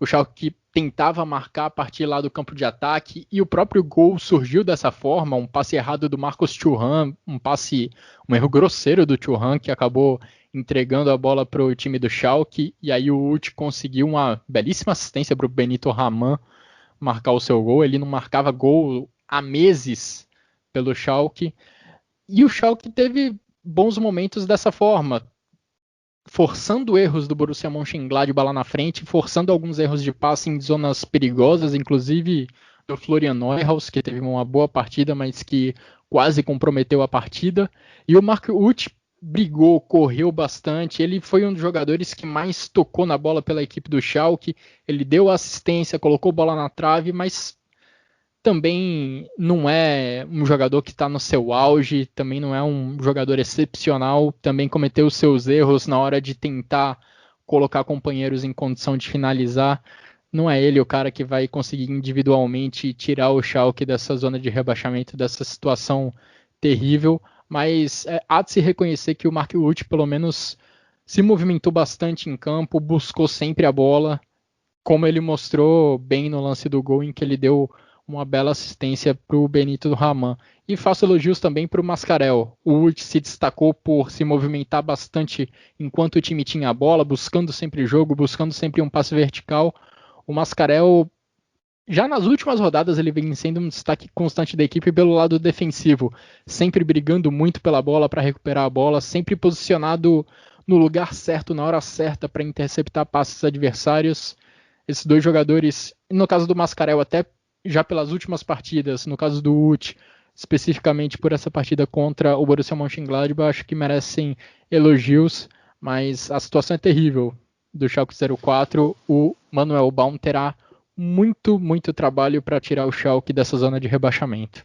O Schalke tentava marcar a partir lá do campo de ataque e o próprio gol surgiu dessa forma, um passe errado do Marcos Thuram, um erro grosseiro do Thuram que acabou entregando a bola para o time do Schalke, e aí o Uth conseguiu uma belíssima assistência para o Benito Raman marcar o seu gol. Ele não marcava gol há meses pelo Schalke, e o Schalke teve bons momentos dessa forma, forçando erros do Borussia Mönchengladbach lá na frente, forçando alguns erros de passe em zonas perigosas, inclusive do Florian Neuhaus, que teve uma boa partida, mas que quase comprometeu a partida. E o Mark Uth brigou, correu bastante, ele foi um dos jogadores que mais tocou na bola pela equipe do Schalke, ele deu assistência, colocou bola na trave, mas também não é um jogador que está no seu auge, também não é um jogador excepcional, também cometeu seus erros na hora de tentar colocar companheiros em condição de finalizar. Não é ele o cara que vai conseguir individualmente tirar o Schalke dessa zona de rebaixamento, dessa situação terrível, mas há de se reconhecer que o Mark Uth pelo menos se movimentou bastante em campo, buscou sempre a bola, como ele mostrou bem no lance do gol, em que ele deu uma bela assistência para o Benito Raman. E faço elogios também para o Mascarell. O Uth se destacou por se movimentar bastante enquanto o time tinha a bola, buscando sempre jogo, buscando sempre um passe vertical. O Mascarell, já nas últimas rodadas, ele vem sendo um destaque constante da equipe pelo lado defensivo, sempre brigando muito pela bola para recuperar a bola, sempre posicionado no lugar certo, na hora certa, para interceptar passes adversários. Esses dois jogadores, no caso do Mascarell, até já pelas últimas partidas, no caso do Uth, especificamente por essa partida contra o Borussia Mönchengladbach, acho que merecem elogios, mas a situação é terrível do Schalke 04. O Manuel Baum terá muito trabalho para tirar o Schalke dessa zona de rebaixamento.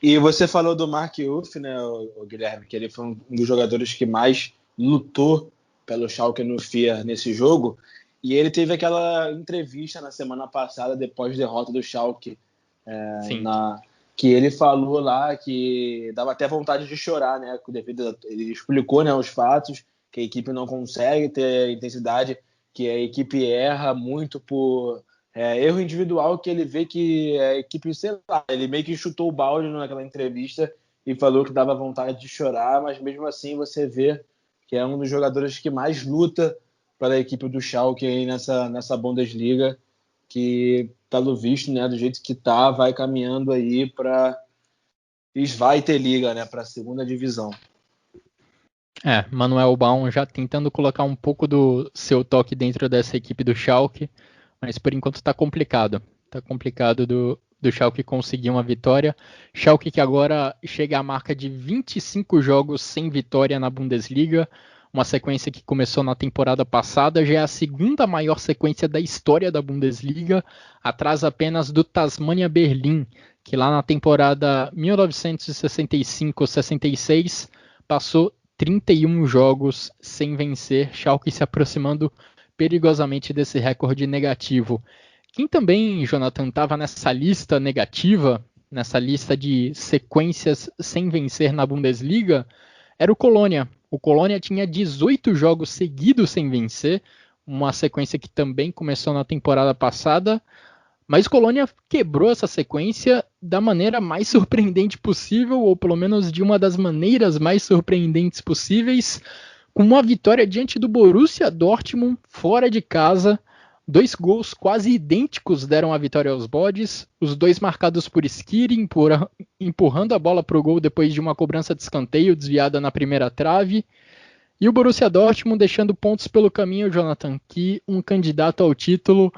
E você falou do Mark Uth, né, o Guilherme, que ele foi um dos jogadores que mais lutou pelo Schalke no FIA nesse jogo. E ele teve aquela entrevista na semana passada, depois da derrota do Schalke, que ele falou lá que dava até vontade de chorar, né? Ele explicou, né, os fatos, que a equipe não consegue ter intensidade, que a equipe erra muito por erro individual, que ele vê que a equipe, sei lá, ele meio que chutou o balde naquela entrevista e falou que dava vontade de chorar, mas mesmo assim você vê que é um dos jogadores que mais luta para a equipe do Schalke aí nessa Bundesliga, que, pelo visto, né, do jeito que tá, vai caminhando aí para Zweite Liga, né, para a segunda divisão. Manuel Baum já tentando colocar um pouco do seu toque dentro dessa equipe do Schalke, mas por enquanto está complicado. Está complicado do Schalke conseguir uma vitória. Schalke que agora chega à marca de 25 jogos sem vitória na Bundesliga, uma sequência que começou na temporada passada, já é a segunda maior sequência da história da Bundesliga, atrás apenas do Tasmania Berlin, que lá na temporada 1965-66 passou 31 jogos sem vencer, Schalke se aproximando perigosamente desse recorde negativo. Quem também, Jonathan, estava nessa lista negativa, nessa lista de sequências sem vencer na Bundesliga, era o Colônia. O Colônia tinha 18 jogos seguidos sem vencer, uma sequência que também começou na temporada passada, mas o Colônia quebrou essa sequência da maneira mais surpreendente possível, ou pelo menos de uma das maneiras mais surpreendentes possíveis, com uma vitória diante do Borussia Dortmund, fora de casa. 2 gols quase idênticos deram a vitória aos bodes, os dois marcados por Skiri, empurrando a bola para o gol depois de uma cobrança de escanteio desviada na primeira trave. E o Borussia Dortmund deixando pontos pelo caminho, Jonathan, que um candidato ao título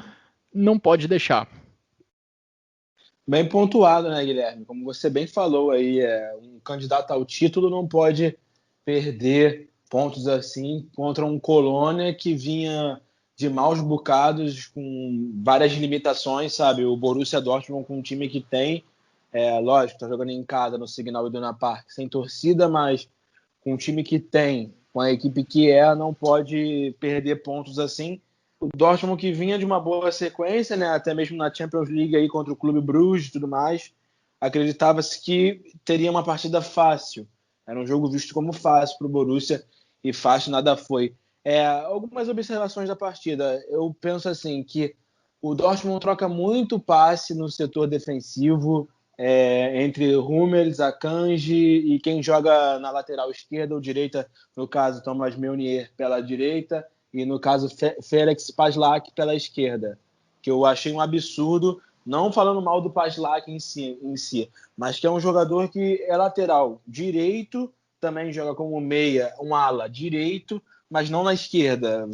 não pode deixar. Bem pontuado, né, Guilherme? Como você bem falou aí, um candidato ao título não pode perder pontos assim contra um Colônia que vinha de maus bocados, com várias limitações, sabe? O Borussia Dortmund com um time que tem, lógico, tá jogando em casa no Signal Iduna Park, sem torcida, mas com um time que tem, com a equipe que não pode perder pontos assim. O Dortmund que vinha de uma boa sequência, né? Até mesmo na Champions League aí contra o Clube Bruges e tudo mais, acreditava-se que teria uma partida fácil. Era um jogo visto como fácil para o Borussia e fácil nada foi. Algumas observações da partida. Eu penso assim que o Dortmund troca muito passe no setor defensivo entre Hummels, Akanji e quem joga na lateral esquerda ou direita, no caso Thomas Meunier pela direita e no caso Ferenc Pajlak pela esquerda, que eu achei um absurdo, não falando mal do Pajlak em si, mas que é um jogador que é lateral direito, também joga como meia, um ala direito, mas não na esquerda.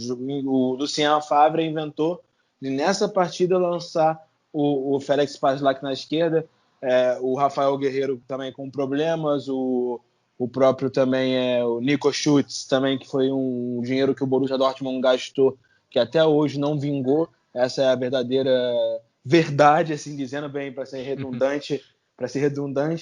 O Lucien Favre inventou de nessa partida lançar o Ferenc Pajlak na esquerda, o Rafael Guerreiro também com problemas, o próprio também o Nico Schultz, também, que foi um dinheiro que o Borussia Dortmund gastou, que até hoje não vingou. Essa é a verdadeira verdade, assim dizendo, bem, para ser redundante,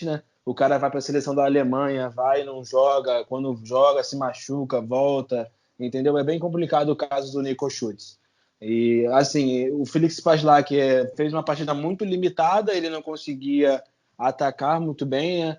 né? O cara vai para a seleção da Alemanha, vai, não joga, quando joga se machuca, volta, entendeu? É bem complicado o caso do Nico Schultz. E, assim, o Felix Pajlak fez uma partida muito limitada, ele não conseguia atacar muito bem, né?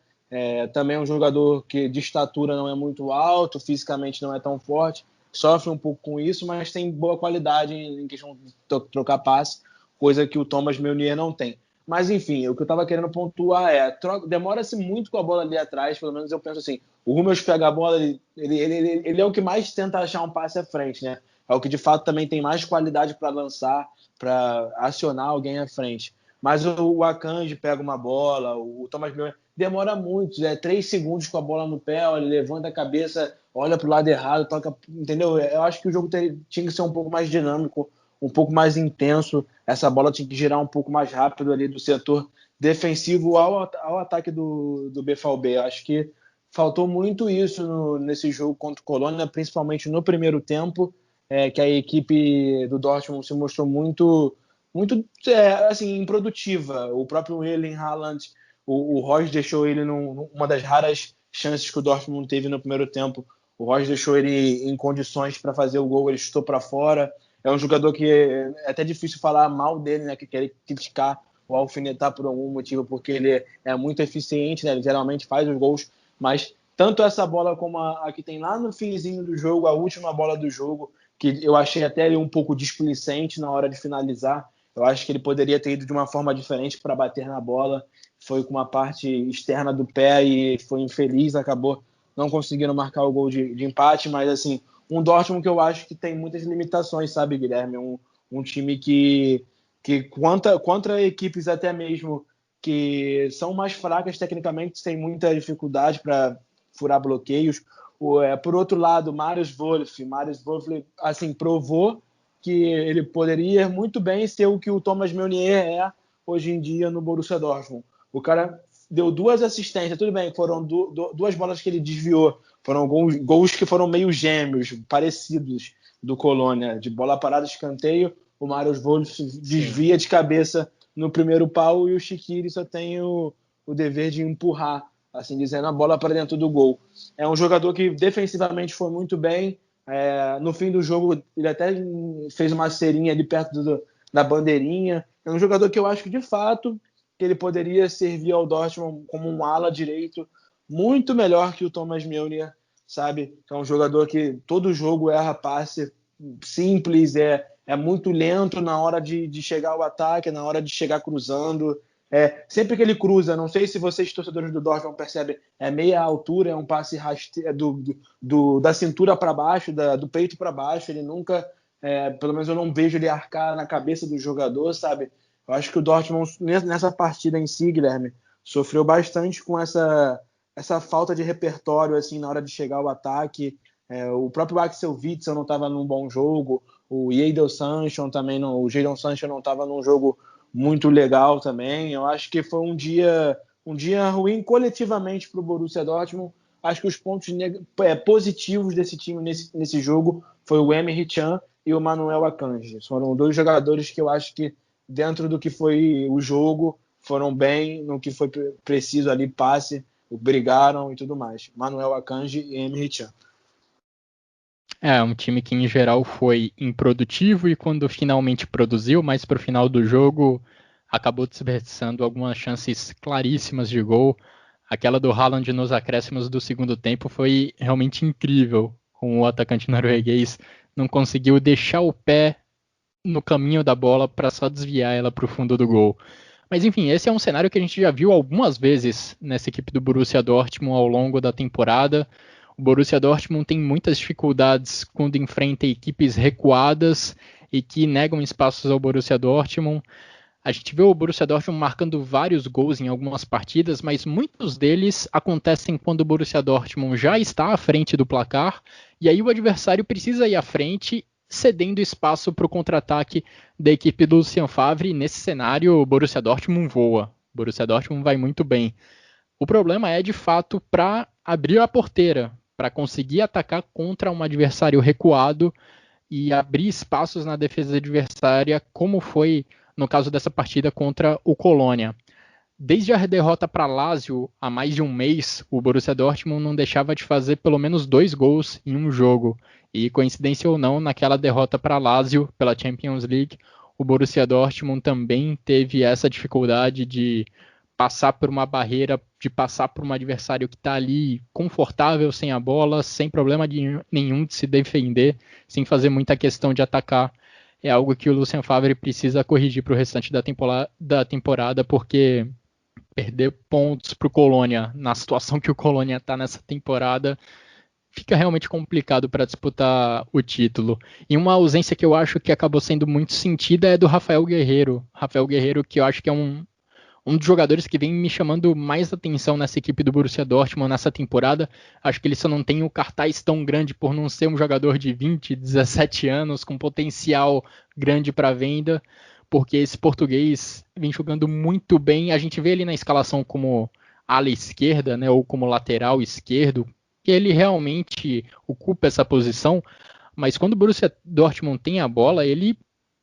Também é um jogador que de estatura não é muito alto, fisicamente não é tão forte, sofre um pouco com isso, mas tem boa qualidade em questão de trocar passe, coisa que o Thomas Meunier não tem. Mas enfim, o que eu estava querendo pontuar demora-se muito com a bola ali atrás, pelo menos eu penso assim, o Hummels pega a bola, ele é o que mais tenta achar um passe à frente, né? É o que de fato também tem mais qualidade para lançar, para acionar alguém à frente. Mas o Akanji pega uma bola, o Thomas Meunier demora muito, 3 segundos com a bola no pé, ele levanta a cabeça, olha para o lado errado, toca, entendeu? Eu acho que o jogo tinha que ser um pouco mais dinâmico, um pouco mais intenso, essa bola tinha que girar um pouco mais rápido ali do setor defensivo ao ataque do BVB. Eu acho que faltou muito isso nesse jogo contra o Colônia, principalmente no primeiro tempo, que a equipe do Dortmund se mostrou muito assim, improdutiva. O próprio Erling Haaland, o Royce deixou ele numa das raras chances que o Dortmund teve no primeiro tempo. O Royce deixou ele em condições para fazer o gol, ele chutou para fora. É um jogador que é até difícil falar mal dele, né? Que quer criticar ou alfinetar por algum motivo, porque ele é muito eficiente, né? Ele geralmente faz os gols, mas tanto essa bola como a que tem lá no finzinho do jogo, a última bola do jogo, que eu achei até ele um pouco displicente na hora de finalizar. Eu acho que ele poderia ter ido de uma forma diferente para bater na bola. Foi com uma parte externa do pé e foi infeliz, acabou não conseguindo marcar o gol de empate, mas assim, um Dortmund que eu acho que tem muitas limitações, sabe, Guilherme? Um time que contra equipes até mesmo que são mais fracas tecnicamente, tem muita dificuldade para furar bloqueios. Por outro lado, Marius Wolf, assim, provou que ele poderia muito bem ser o que o Thomas Meunier é hoje em dia no Borussia Dortmund. O cara deu 2 assistências, tudo bem, foram 2 bolas que ele desviou, foram gols que foram meio gêmeos, parecidos do Colônia, de bola parada, escanteio, o Marius Wolff desvia de cabeça no primeiro pau e o Shaqiri só tem o dever de empurrar, assim dizendo, a bola para dentro do gol. É um jogador que defensivamente foi muito bem, no fim do jogo ele até fez uma cerinha ali perto da bandeirinha. É um jogador que eu acho que de fato que ele poderia servir ao Dortmund como um ala direito muito melhor que o Thomas Müller, sabe? É um jogador que todo jogo erra passe simples, é muito lento na hora de chegar ao ataque, na hora de chegar cruzando. Sempre que ele cruza, não sei se vocês, torcedores do Dortmund, percebem, é meia altura, é um passe da cintura para baixo, do peito para baixo, ele nunca, pelo menos eu não vejo ele arcar na cabeça do jogador, sabe? Eu acho que o Dortmund, nessa partida em si, Guilherme, sofreu bastante com essa falta de repertório assim, na hora de chegar ao ataque. O próprio Axel Witsel não estava num bom jogo, o Jadon Sancho também não estava num jogo muito legal também. Eu acho que foi um dia ruim coletivamente para o Borussia Dortmund. Acho que os pontos positivos desse time nesse jogo foi o Emre Can e o Manuel Akanji. Foram 2 jogadores que eu acho que, dentro do que foi o jogo, foram bem no que foi preciso ali, passe, brigaram e tudo mais. Manuel Akanji e Emre Can. Um time que em geral foi improdutivo e quando finalmente produziu, mais para o final do jogo, acabou desperdiçando algumas chances claríssimas de gol. Aquela do Haaland nos acréscimos do segundo tempo foi realmente incrível. Com o atacante norueguês não conseguiu deixar o pé no caminho da bola para só desviar ela para o fundo do gol. Mas enfim, esse é um cenário que a gente já viu algumas vezes nessa equipe do Borussia Dortmund ao longo da temporada. O Borussia Dortmund tem muitas dificuldades quando enfrenta equipes recuadas e que negam espaços ao Borussia Dortmund. A gente vê o Borussia Dortmund marcando vários gols em algumas partidas, mas muitos deles acontecem quando o Borussia Dortmund já está à frente do placar, e aí o adversário precisa ir à frente, cedendo espaço para o contra-ataque da equipe do Lucien Favre. Nesse cenário, o Borussia Dortmund voa. O Borussia Dortmund vai muito bem. O problema é, de fato, para abrir a porteira, para conseguir atacar contra um adversário recuado e abrir espaços na defesa adversária, como foi no caso dessa partida contra o Colônia. Desde a derrota para Lazio há mais de um mês, o Borussia Dortmund não deixava de fazer pelo menos 2 gols em um jogo. E, coincidência ou não, naquela derrota para Lazio pela Champions League, o Borussia Dortmund também teve essa dificuldade de passar por uma barreira, de passar por um adversário que está ali confortável sem a bola, sem problema nenhum de se defender, sem fazer muita questão de atacar. É algo que o Lucien Favre precisa corrigir para o restante da temporada, porque perder pontos para o Colônia, na situação que o Colônia está nessa temporada, fica realmente complicado para disputar o título. E uma ausência que eu acho que acabou sendo muito sentida é do Rafael Guerreiro. Rafael Guerreiro, que eu acho que é um dos jogadores que vem me chamando mais atenção nessa equipe do Borussia Dortmund nessa temporada. Acho que ele só não tem um cartaz tão grande por não ser um jogador de 20, 17 anos, com potencial grande para venda, porque esse português vem jogando muito bem. A gente vê ele na escalação como ala esquerda, né, ou como lateral esquerdo, que ele realmente ocupa essa posição, mas quando o Borussia Dortmund tem a bola, ele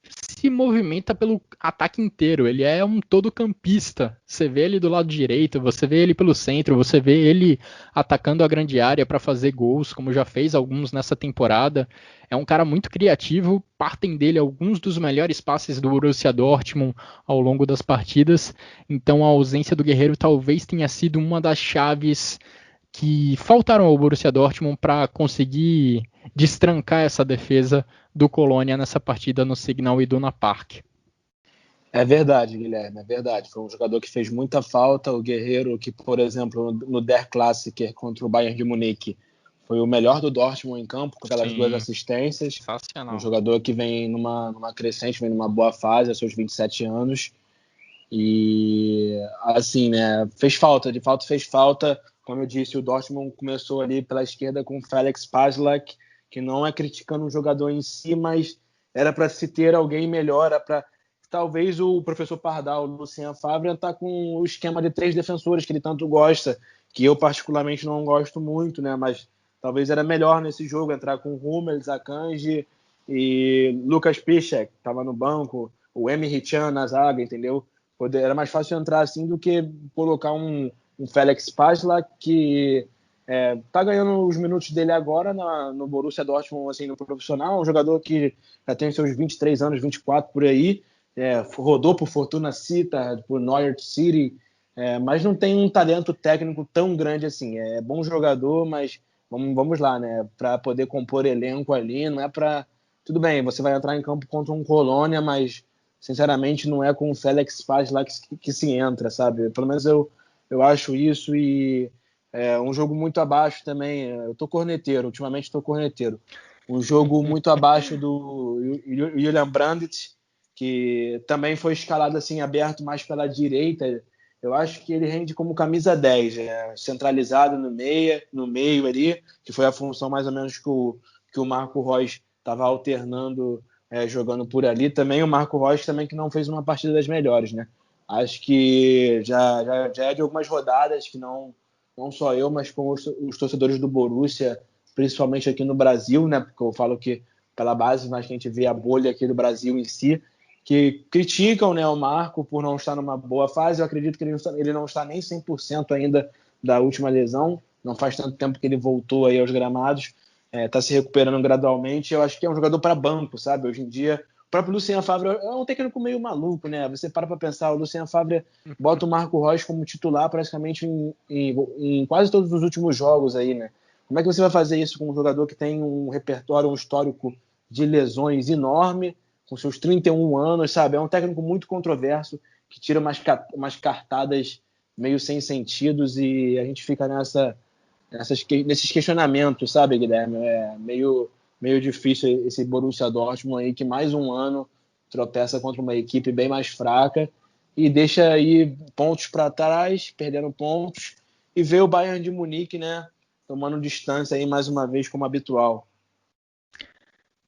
se movimenta pelo ataque inteiro, ele é um todo campista. Você vê ele do lado direito, você vê ele pelo centro, você vê ele atacando a grande área para fazer gols, como já fez alguns nessa temporada. É um cara muito criativo, partem dele alguns dos melhores passes do Borussia Dortmund ao longo das partidas, então a ausência do Guerreiro talvez tenha sido uma das chaves que faltaram ao Borussia Dortmund para conseguir destrancar essa defesa do Colônia nessa partida no Signal Iduna Park. É verdade, Guilherme, é verdade. Foi um jogador que fez muita falta. O Guerreiro, que, por exemplo, no Der Klassiker contra o Bayern de Munique, foi o melhor do Dortmund em campo, com aquelas 2 assistências. Um jogador que vem numa crescente, vem numa boa fase, aos seus 27 anos. E, assim, né, fez falta, de fato fez falta. Como eu disse, o Dortmund começou ali pela esquerda com o Felix Passlack, que não é criticando o jogador em si, mas era para se ter alguém melhor, talvez o professor Pardal, o Lucien Favre, está com o esquema de 3 defensores que ele tanto gosta, que eu particularmente não gosto muito, né? Mas talvez era melhor nesse jogo entrar com Hummels, Akanji e Lucas Piszczek, que estava no banco, o Emre Can na zaga, entendeu? Era mais fácil entrar assim do que colocar um Felix Passlack que tá ganhando os minutos dele agora no Borussia Dortmund, assim, no profissional, um jogador que já tem seus 23 anos, 24 por aí, rodou por Fortuna Sittard, por Neuer City, mas não tem um talento técnico tão grande assim. É bom jogador, mas vamos lá, né? Para poder compor elenco ali, não é para... Tudo bem, você vai entrar em campo contra um Colônia, mas sinceramente não é com o Felix Passlack que se entra, sabe? Pelo menos eu acho isso. E um jogo muito abaixo também. Eu tô corneteiro, ultimamente estou corneteiro. Um jogo muito abaixo do Julian Brandt, que também foi escalado assim, aberto mais pela direita. Eu acho que ele rende como camisa 10, centralizado no meio ali, que foi a função mais ou menos que o Marco Reus estava alternando, jogando por ali. Também o Marco Reus também que não fez uma partida das melhores, né? Acho que já é de algumas rodadas que não só eu, mas com os torcedores do Borussia, principalmente aqui no Brasil, né? Porque eu falo que pela base, mas que a gente vê a bolha aqui do Brasil em si, que criticam, né, o Marco por não estar numa boa fase. Eu acredito que ele não está nem 100% ainda da última lesão. Não faz tanto tempo que ele voltou aí aos gramados. Está se recuperando gradualmente. Eu acho que é um jogador para banco, sabe? Hoje em dia, o próprio Lucien Favre é um técnico meio maluco, né? Você para pensar, o Lucien Favre bota o Marco Reus como titular praticamente em quase todos os últimos jogos aí, né? Como é que você vai fazer isso com um jogador que tem um repertório, um histórico de lesões enorme, com seus 31 anos, sabe? É um técnico muito controverso, que tira umas cartadas meio sem sentidos, e a gente fica nesses questionamentos, sabe, Guilherme? É meio difícil esse Borussia Dortmund aí, que mais um ano tropeça contra uma equipe bem mais fraca e deixa aí pontos para trás, perdendo pontos, e vê o Bayern de Munique, né, tomando distância aí mais uma vez, como habitual.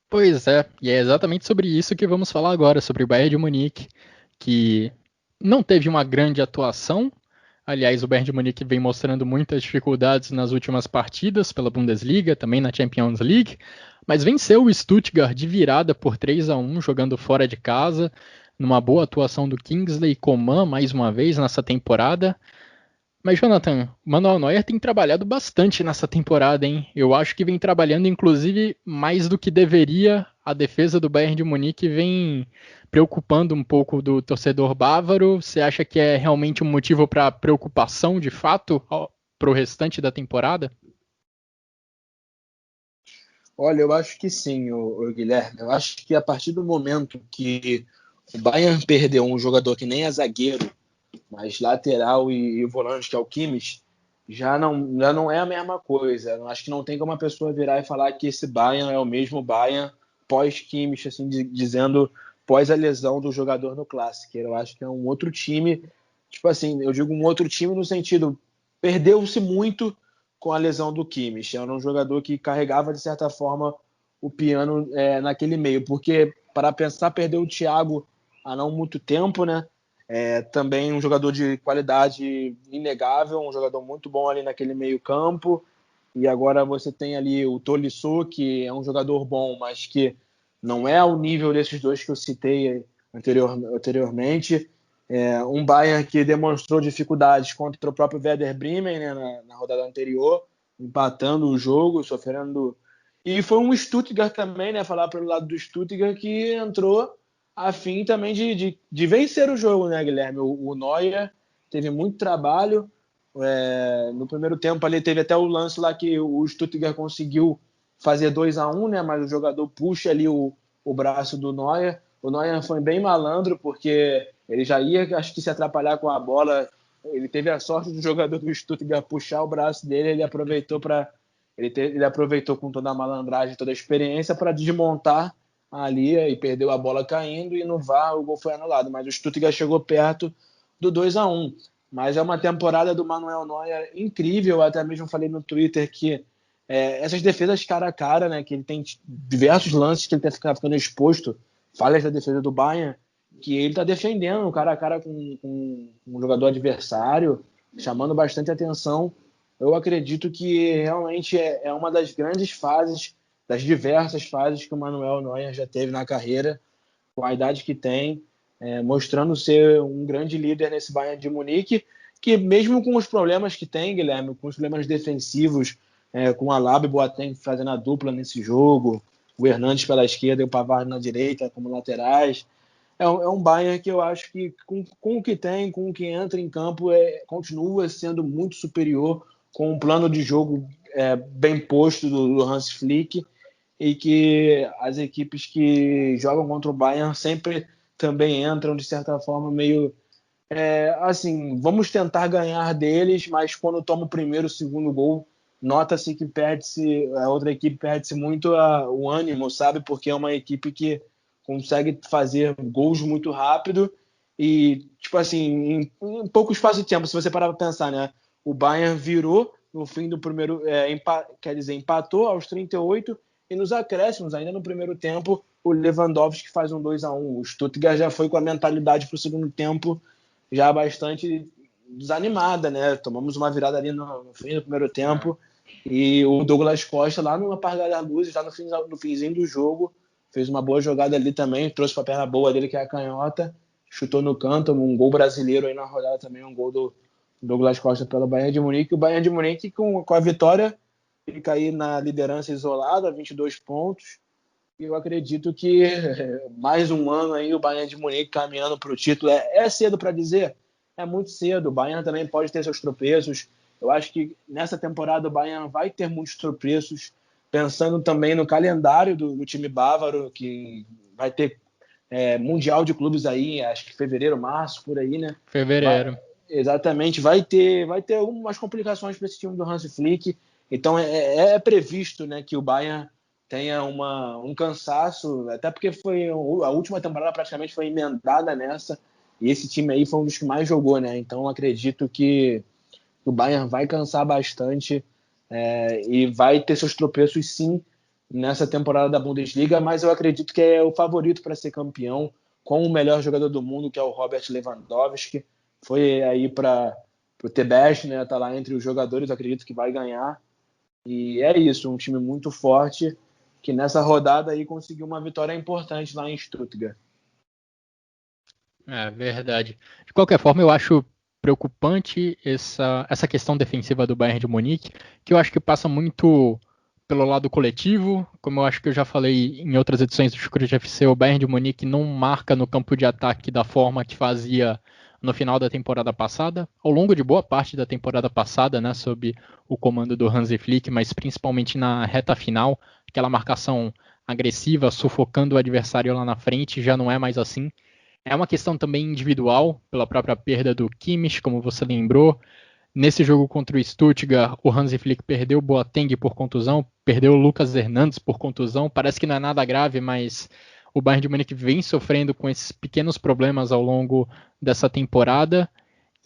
Pois é, e é exatamente sobre isso que vamos falar agora, sobre o Bayern de Munique, que não teve uma grande atuação. Aliás, o Bayern de Munique vem mostrando muitas dificuldades nas últimas partidas pela Bundesliga, também na Champions League, mas venceu o Stuttgart de virada por 3-1, jogando fora de casa, numa boa atuação do Kingsley Coman mais uma vez nessa temporada. Mas, Jonathan, o Manuel Neuer tem trabalhado bastante nessa temporada, hein? Eu acho que vem trabalhando, inclusive, mais do que deveria. A defesa do Bayern de Munique vem preocupando um pouco do torcedor bávaro. Você acha que é realmente um motivo para preocupação, de fato, para o restante da temporada? Olha, eu acho que sim, o Guilherme. Eu acho que a partir do momento que o Bayern perdeu um jogador que nem é zagueiro, mas lateral e volante, que é o Kimmich, já não é a mesma coisa. Eu acho que não tem como uma pessoa virar e falar que esse Bayern é o mesmo Bayern pós-Kimmich, assim, dizendo pós a lesão do jogador no Clássico. Eu acho que é um outro time, tipo assim, eu digo um outro time no sentido, perdeu-se muito com a lesão do Kimmich. Era um jogador que carregava, de certa forma, o piano naquele meio, porque, para pensar, perdeu o Thiago há não muito tempo, né? Também um jogador de qualidade inegável, um jogador muito bom ali naquele meio campo, e agora você tem ali o Tolisso, que é um jogador bom, mas que não é ao nível desses dois que eu citei anteriormente. Um Bayern que demonstrou dificuldades contra o próprio Werder Bremen, né, na rodada anterior, empatando o jogo, sofrendo. E foi um Stuttgart também, né, falar pelo lado do Stuttgart, que entrou a fim também de vencer o jogo, né, Guilherme? O Neuer teve muito trabalho. No primeiro tempo ali teve até o lance lá que o Stuttgart conseguiu fazer 2-1, né, mas o jogador puxa ali o braço do Neuer. O Neuer foi bem malandro, porque ele já ia, acho que, se atrapalhar com a bola. Ele teve a sorte do jogador do Stuttgart puxar o braço dele, ele aproveitou com toda a malandragem, toda a experiência para desmontar ali e perdeu a bola caindo, e no VAR o gol foi anulado. Mas o Stuttgart chegou perto do 2-1. Mas é uma temporada do Manuel Neuer incrível. Eu até mesmo falei no Twitter que essas defesas cara a cara, né, que ele tem diversos lances que ele está ficando exposto, falhas da defesa do Bayern, que ele está defendendo cara a cara com um jogador adversário, chamando bastante atenção. Eu acredito que realmente é uma das grandes fases, das diversas fases que o Manuel Neuer já teve na carreira, com a idade que tem, mostrando ser um grande líder nesse Bayern de Munique, que mesmo com os problemas que tem, Guilherme, com os problemas defensivos, com a Alaba e Boateng fazendo a dupla nesse jogo, o Hernandes pela esquerda e o Pavard na direita como laterais, é um Bayern que eu acho que com o que tem, com o que entra em campo, continua sendo muito superior, com um plano de jogo bem posto do Hans Flick, e que as equipes que jogam contra o Bayern sempre também entram, de certa forma, meio assim, vamos tentar ganhar deles, mas quando toma o primeiro, o segundo gol, nota-se que a outra equipe perde-se muito o ânimo, sabe? Porque é uma equipe que consegue fazer gols muito rápido e, tipo assim, em pouco espaço de tempo, se você parar para pensar, né? O Bayern virou no fim do primeiro, empatou aos 38 e nos acréscimos, ainda no primeiro tempo, o Lewandowski faz um 2-1. O Stuttgart já foi com a mentalidade para o segundo tempo já bastante desanimada, né? Tomamos uma virada ali no fim do primeiro tempo e o Douglas Costa lá no apagar das luzes, já no finzinho do jogo, fez uma boa jogada ali também, trouxe para a perna boa dele, que é a canhota, chutou no canto, um gol brasileiro aí na rodada também, um gol do Douglas Costa pelo Bayern de Munique. O Bayern de Munique com a vitória fica aí na liderança isolada, 22 pontos, e eu acredito que mais um ano aí o Bayern de Munique caminhando para o título. É cedo para dizer? É muito cedo. O Bayern também pode ter seus tropeços. Eu acho que nessa temporada o Bayern vai ter muitos tropeços, pensando também no calendário do time bávaro, que vai ter Mundial de Clubes aí, acho que fevereiro, março, por aí, né? Fevereiro. Exatamente. Vai ter algumas complicações para esse time do Hans Flick. Então é previsto, né, que o Bayern tenha um cansaço, até porque a última temporada praticamente foi emendada nessa, e esse time aí foi um dos que mais jogou, né? Então acredito que o Bayern vai cansar bastante e vai ter seus tropeços sim nessa temporada da Bundesliga, mas eu acredito que é o favorito para ser campeão, com o melhor jogador do mundo, que é o Robert Lewandowski. Foi aí para o TBS, né? Tá lá entre os jogadores, acredito que vai ganhar. E é isso, um time muito forte que nessa rodada aí conseguiu uma vitória importante lá em Stuttgart. É verdade. De qualquer forma, eu acho preocupante essa questão defensiva do Bayern de Munique, que eu acho que passa muito pelo lado coletivo. Como eu acho que eu já falei em outras edições do Chucrute FC, o Bayern de Munique não marca no campo de ataque da forma que fazia no final da temporada passada, ao longo de boa parte da temporada passada, né, sob o comando do Hansi Flick, mas principalmente na reta final, aquela marcação agressiva, sufocando o adversário lá na frente, já não é mais assim. É uma questão também individual, pela própria perda do Kimmich, como você lembrou. Nesse jogo contra o Stuttgart, o Hansi Flick perdeu o Boateng por contusão, perdeu o Lucas Hernandes por contusão. Parece que não é nada grave, mas o Bayern de Munique vem sofrendo com esses pequenos problemas ao longo dessa temporada.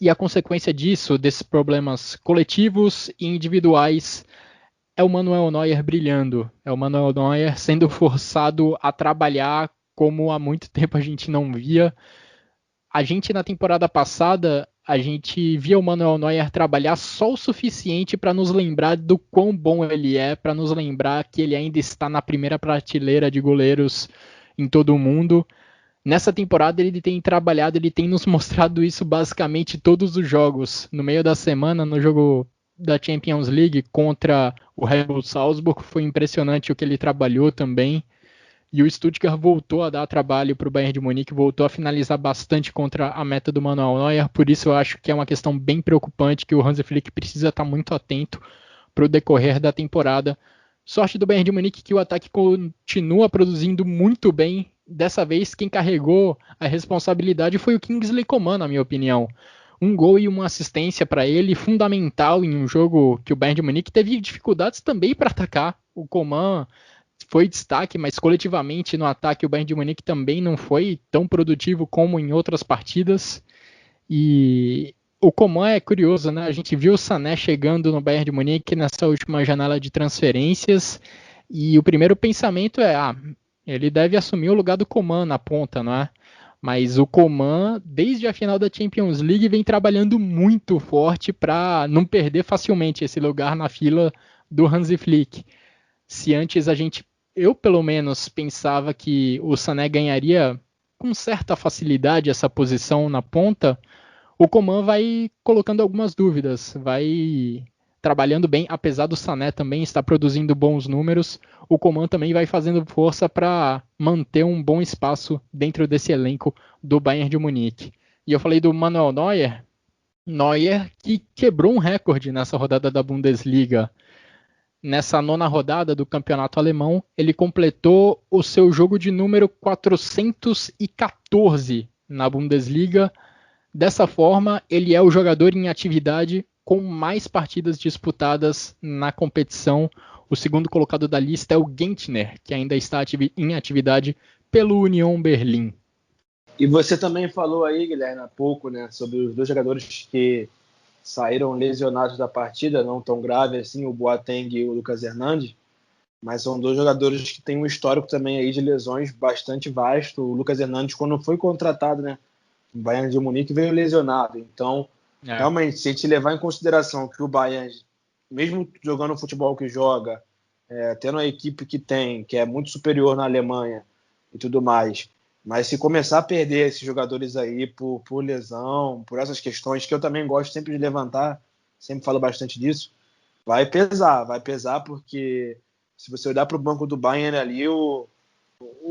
E a consequência disso, desses problemas coletivos e individuais, é o Manuel Neuer brilhando. É o Manuel Neuer sendo forçado a trabalhar como há muito tempo a gente não via. A gente, na temporada passada, a gente via o Manuel Neuer trabalhar só o suficiente para nos lembrar do quão bom ele é, para nos lembrar que ele ainda está na primeira prateleira de goleiros em todo o mundo. Nessa temporada ele tem trabalhado, ele tem nos mostrado isso basicamente todos os jogos. No meio da semana, no jogo da Champions League contra o Red Bull Salzburg, foi impressionante o que ele trabalhou também. E o Stuttgart voltou a dar trabalho para o Bayern de Munique, voltou a finalizar bastante contra a meta do Manuel Neuer, por isso eu acho que é uma questão bem preocupante que o Hansi Flick precisa estar muito atento para o decorrer da temporada. Sorte do Bayern de Munique que o ataque continua produzindo muito bem. Dessa vez quem carregou a responsabilidade foi o Kingsley Coman, na minha opinião. Um gol e uma assistência para ele, fundamental em um jogo que o Bayern de Munique teve dificuldades também para atacar. O Coman foi destaque, mas coletivamente no ataque o Bayern de Munique também não foi tão produtivo como em outras partidas. E o Coman é curioso, né? A gente viu o Sané chegando no Bayern de Munique nessa última janela de transferências e o primeiro pensamento é, ele deve assumir o lugar do Coman na ponta, não é? Mas o Coman, desde a final da Champions League, vem trabalhando muito forte para não perder facilmente esse lugar na fila do Hansi Flick. Se antes eu pelo menos pensava que o Sané ganharia com certa facilidade essa posição na ponta, o Coman vai colocando algumas dúvidas, vai trabalhando bem, apesar do Sané também estar produzindo bons números, o Coman também vai fazendo força para manter um bom espaço dentro desse elenco do Bayern de Munique. E eu falei do Manuel Neuer que quebrou um recorde nessa rodada da Bundesliga. Nessa 9ª rodada do campeonato alemão, ele completou o seu jogo de número 414 na Bundesliga. Dessa forma, ele é o jogador em atividade com mais partidas disputadas na competição. O segundo colocado da lista é o Gentner, que ainda está em atividade pelo Union Berlin. E você também falou aí, Guilherme, há pouco, né, sobre os 2 jogadores que saíram lesionados da partida, não tão grave assim, o Boateng e o Lucas Hernandes, mas são 2 jogadores que têm um histórico também aí de lesões bastante vasto. O Lucas Hernandes, quando foi contratado, né, o Bayern de Munique, veio lesionado. Então, realmente, se a gente levar em consideração que o Bayern, mesmo jogando o futebol que joga, tendo a equipe que tem, que é muito superior na Alemanha e tudo mais, mas se começar a perder esses jogadores aí por lesão, por essas questões que eu também gosto sempre de levantar, sempre falo bastante disso, vai pesar porque se você olhar para o banco do Bayern ali, o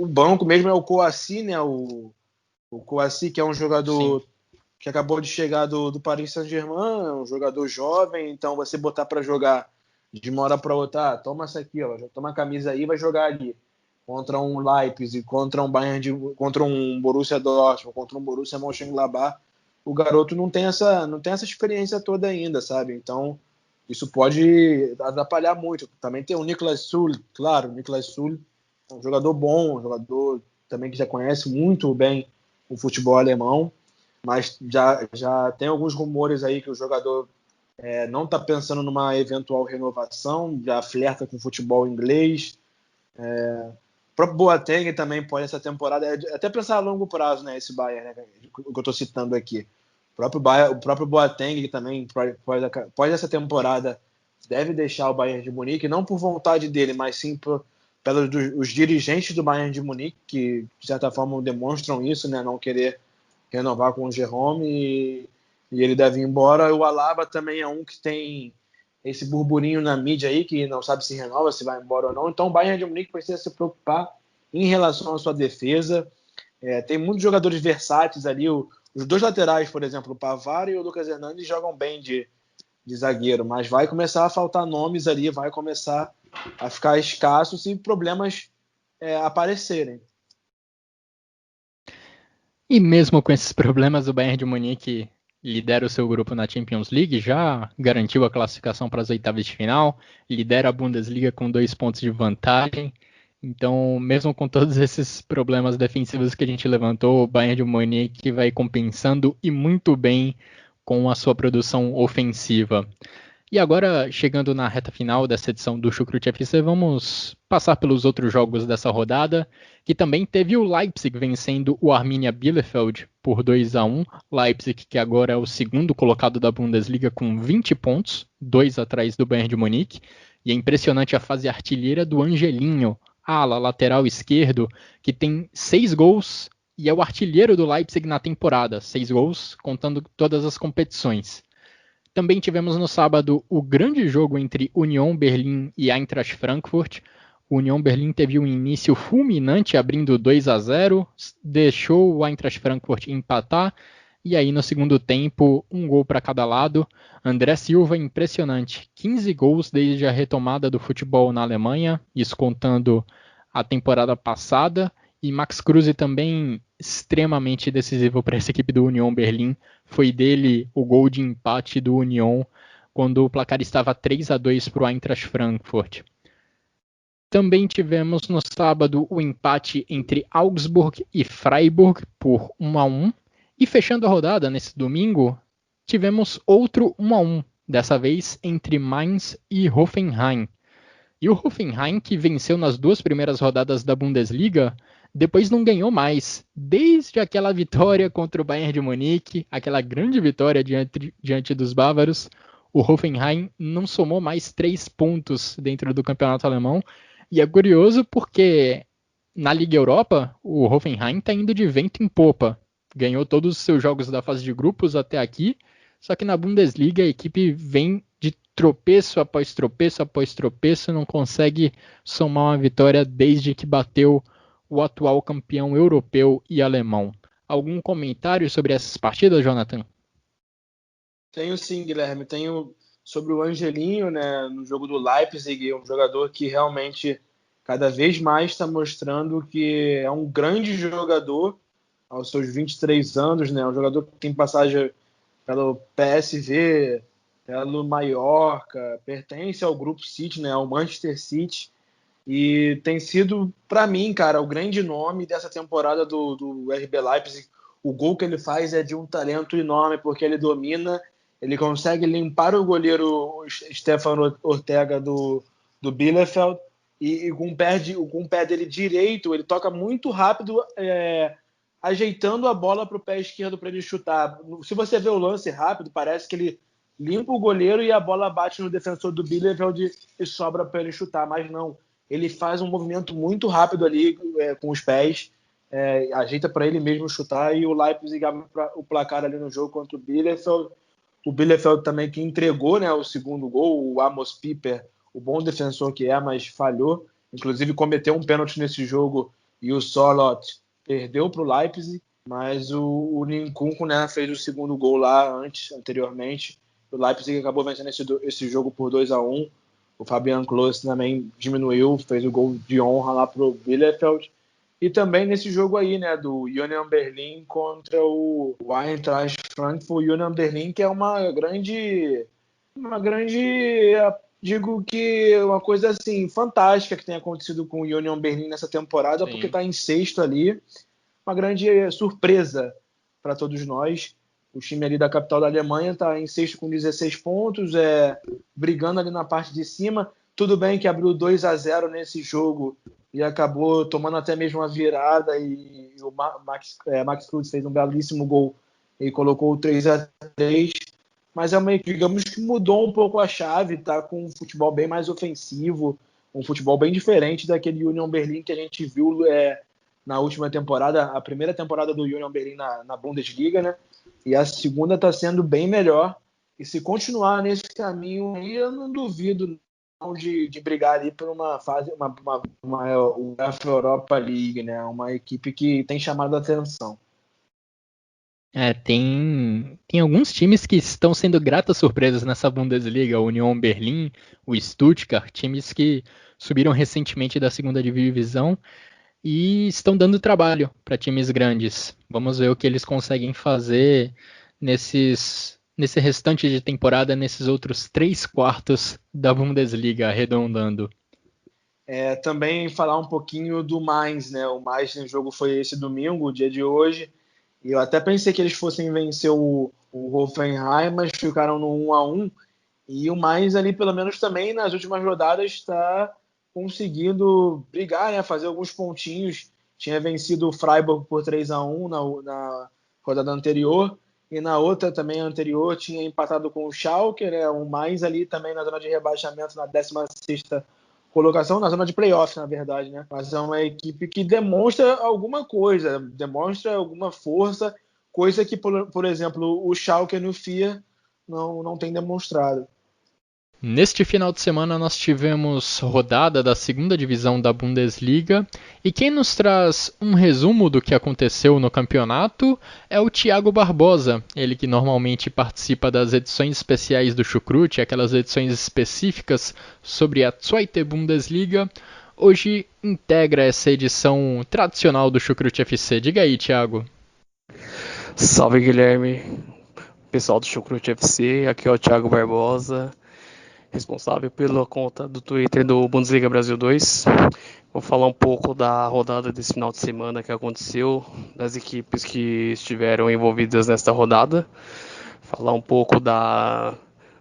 banco mesmo é o Kouassi, né? O Kouassi, que é um jogador que acabou de chegar do Paris Saint-Germain, um jogador jovem, então você botar para jogar de uma hora para outra, toma essa aqui, ó, toma a camisa aí e vai jogar ali contra um Leipzig, contra um Bayern, contra um Borussia Dortmund, contra um Borussia Mönchengladbach, o garoto não tem essa experiência toda ainda, sabe? Então isso pode atrapalhar muito. Também tem o Niklas Süle, claro, o Niklas Süle é um jogador bom, um jogador também que já conhece muito bem o futebol alemão, mas já tem alguns rumores aí que o jogador não está pensando numa eventual renovação, já flerta com o futebol inglês. O próprio Boateng também pode essa temporada, até pensar a longo prazo, né, esse Bayern, né, o que eu estou citando aqui. O próprio Boateng também pode essa temporada deve deixar o Bayern de Munique, não por vontade dele, mas sim pelos dirigentes do Bayern de Munique, que de certa forma demonstram isso, né, não querer renovar com o Jerome, e ele deve ir embora. O Alaba também é um que tem esse burburinho na mídia aí, que não sabe se renova, se vai embora ou não. Então o Bayern de Munique precisa se preocupar em relação à sua defesa. Tem muitos jogadores versáteis ali. Os 2 laterais, por exemplo, o Pavard e o Lucas Hernandes, jogam bem de zagueiro, mas vai começar a faltar nomes ali, vai começar a ficar escasso se problemas aparecerem. E mesmo com esses problemas, o Bayern de Munique lidera o seu grupo na Champions League, já garantiu a classificação para as oitavas de final, lidera a Bundesliga com 2 pontos de vantagem. Então, mesmo com todos esses problemas defensivos que a gente levantou, o Bayern de Munique vai compensando e muito bem com a sua produção ofensiva. E agora, chegando na reta final dessa edição do Chucrute FC, vamos passar pelos outros jogos dessa rodada, que também teve o Leipzig vencendo o Arminia Bielefeld por 2-1. Leipzig, que agora é o segundo colocado da Bundesliga com 20 pontos, 2 atrás do Bayern de Munique. E é impressionante a fase artilheira do Angelinho, ala lateral esquerdo, que tem 6 gols e é o artilheiro do Leipzig na temporada. 6 gols, contando todas as competições. Também tivemos no sábado o grande jogo entre Union Berlin e Eintracht Frankfurt. O Union Berlin teve um início fulminante, abrindo 2-0, deixou o Eintracht Frankfurt empatar, e aí no segundo tempo, 1 gol para cada lado. André Silva, impressionante, 15 gols desde a retomada do futebol na Alemanha, isso contando a temporada passada, e Max Kruse também extremamente decisivo para essa equipe do Union Berlin. Foi dele o gol de empate do Union quando o placar estava 3-2 para o Eintracht Frankfurt. Também tivemos no sábado o empate entre Augsburg e Freiburg por 1-1. E fechando a rodada nesse domingo, tivemos outro 1-1, dessa vez entre Mainz e Hoffenheim. E o Hoffenheim, que venceu nas 2 primeiras rodadas da Bundesliga, depois não ganhou mais. Desde aquela vitória contra o Bayern de Munique, aquela grande vitória diante dos bávaros, o Hoffenheim não somou mais 3 pontos dentro do campeonato alemão. E é curioso porque na Liga Europa, o Hoffenheim está indo de vento em popa. Ganhou todos os seus jogos da fase de grupos até aqui, só que na Bundesliga a equipe vem de tropeço após tropeço, não consegue somar uma vitória desde que bateu o atual campeão europeu e alemão. Algum comentário sobre essas partidas, Jonathan? Tenho sim, Guilherme. Tenho sobre o Angelinho, né, no jogo do Leipzig, um jogador que realmente cada vez mais está mostrando que é um grande jogador aos seus 23 anos, né, um jogador que tem passagem pelo PSV, pelo Mallorca, pertence ao Grupo City, né, ao Manchester City, e tem sido, para mim, cara, o grande nome dessa temporada do RB Leipzig. O gol que ele faz é de um talento enorme, porque ele domina, ele consegue limpar o goleiro Stefano Ortega do Bielefeld, e com o pé dele direito, ele toca muito rápido, ajeitando a bola para o pé esquerdo para ele chutar. Se você vê o lance rápido, parece que ele limpa o goleiro e a bola bate no defensor do Bielefeld e sobra para ele chutar, mas não. Ele faz um movimento muito rápido ali com os pés, ajeita para ele mesmo chutar, e o Leipzig abre o placar ali no jogo contra o Bielefeld. O Bielefeld também que entregou, né, o segundo gol, o Amos Pieper, o bom defensor que é, mas falhou. Inclusive cometeu um pênalti nesse jogo e o Sorloth perdeu para o Leipzig, mas o Nkunku, né, fez o segundo gol lá anteriormente. O Leipzig acabou vencendo esse jogo por 2-1. O Fabian Klos também diminuiu, fez o gol de honra lá pro Bielefeld. E também nesse jogo aí, né, do Union Berlin contra o Eintracht Frankfurt. O Union Berlin, que é uma grande, digo que uma coisa assim fantástica que tem acontecido com o Union Berlin nessa temporada, Sim. porque está em sexto ali. Uma grande surpresa para todos nós. O time ali da capital da Alemanha está em sexto com 16 pontos, brigando ali na parte de cima. Tudo bem que abriu 2-0 nesse jogo e acabou tomando até mesmo a virada, e o Max Kruse fez um belíssimo gol e colocou o 3-3. Mas digamos que mudou um pouco a chave, tá com um futebol bem mais ofensivo, um futebol bem diferente daquele Union Berlin que a gente viu na última temporada, a primeira temporada do Union Berlin na Bundesliga, né? E a segunda está sendo bem melhor. E se continuar nesse caminho aí, eu não duvido não de brigar ali por uma fase, uma UEFA Europa League, né? Uma equipe que tem chamado a atenção. Tem alguns times que estão sendo gratas surpresas nessa Bundesliga, o Union Berlin, o Stuttgart, times que subiram recentemente da segunda divisão e estão dando trabalho para times grandes. Vamos ver o que eles conseguem fazer nesse restante de temporada, nesses outros 3/4 da Bundesliga, arredondando. Também falar um pouquinho do Mainz, né? O Mainz no jogo foi esse domingo, o dia de hoje. E eu até pensei que eles fossem vencer o Hoffenheim, mas ficaram no 1-1. E o Mainz ali, pelo menos também nas últimas rodadas, está conseguindo brigar, né? Fazer alguns pontinhos. Tinha vencido o Freiburg por 3-1 na rodada anterior. E na outra também anterior tinha empatado com o Schalke, né? O Mainz ali também na zona de rebaixamento, na 16ª colocação, na zona de playoff, na verdade, né? Mas é uma equipe que demonstra alguma coisa, demonstra alguma força, coisa que, por exemplo, o Schalke no FIA não tem demonstrado. Neste final de semana nós tivemos rodada da segunda divisão da Bundesliga e quem nos traz um resumo do que aconteceu no campeonato é o Thiago Barbosa, ele que normalmente participa das edições especiais do Chucrute, aquelas edições específicas sobre a Zweite Bundesliga, hoje integra essa edição tradicional do Chucrute FC. Diga aí, Thiago. Salve, Guilherme, pessoal do Chucrute FC, aqui é o Thiago Barbosa, responsável pela conta do Twitter do Bundesliga Brasil 2. Vou falar um pouco da rodada desse final de semana que aconteceu, das equipes que estiveram envolvidas nesta rodada. Falar um pouco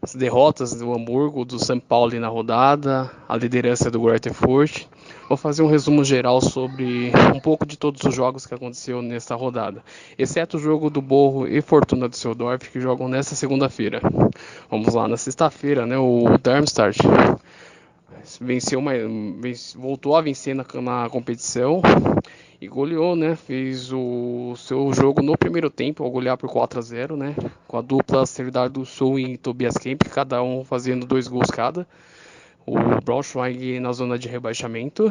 as derrotas do Hamburgo, do São Paulo na rodada, a liderança do Greuther Fürth. Vou fazer um resumo geral sobre um pouco de todos os jogos que aconteceu nessa rodada, exceto o jogo do Bochum e Fortuna Düsseldorf, que jogam nessa segunda-feira. Vamos lá, na sexta-feira, né, o Darmstadt voltou a vencer na competição e goleou, né? Fez o seu jogo no primeiro tempo, ao golear por 4-0, né? Com a dupla Serdar do Sul e Tobias Kemp, cada um fazendo 2 gols cada. O Braunschweig na zona de rebaixamento.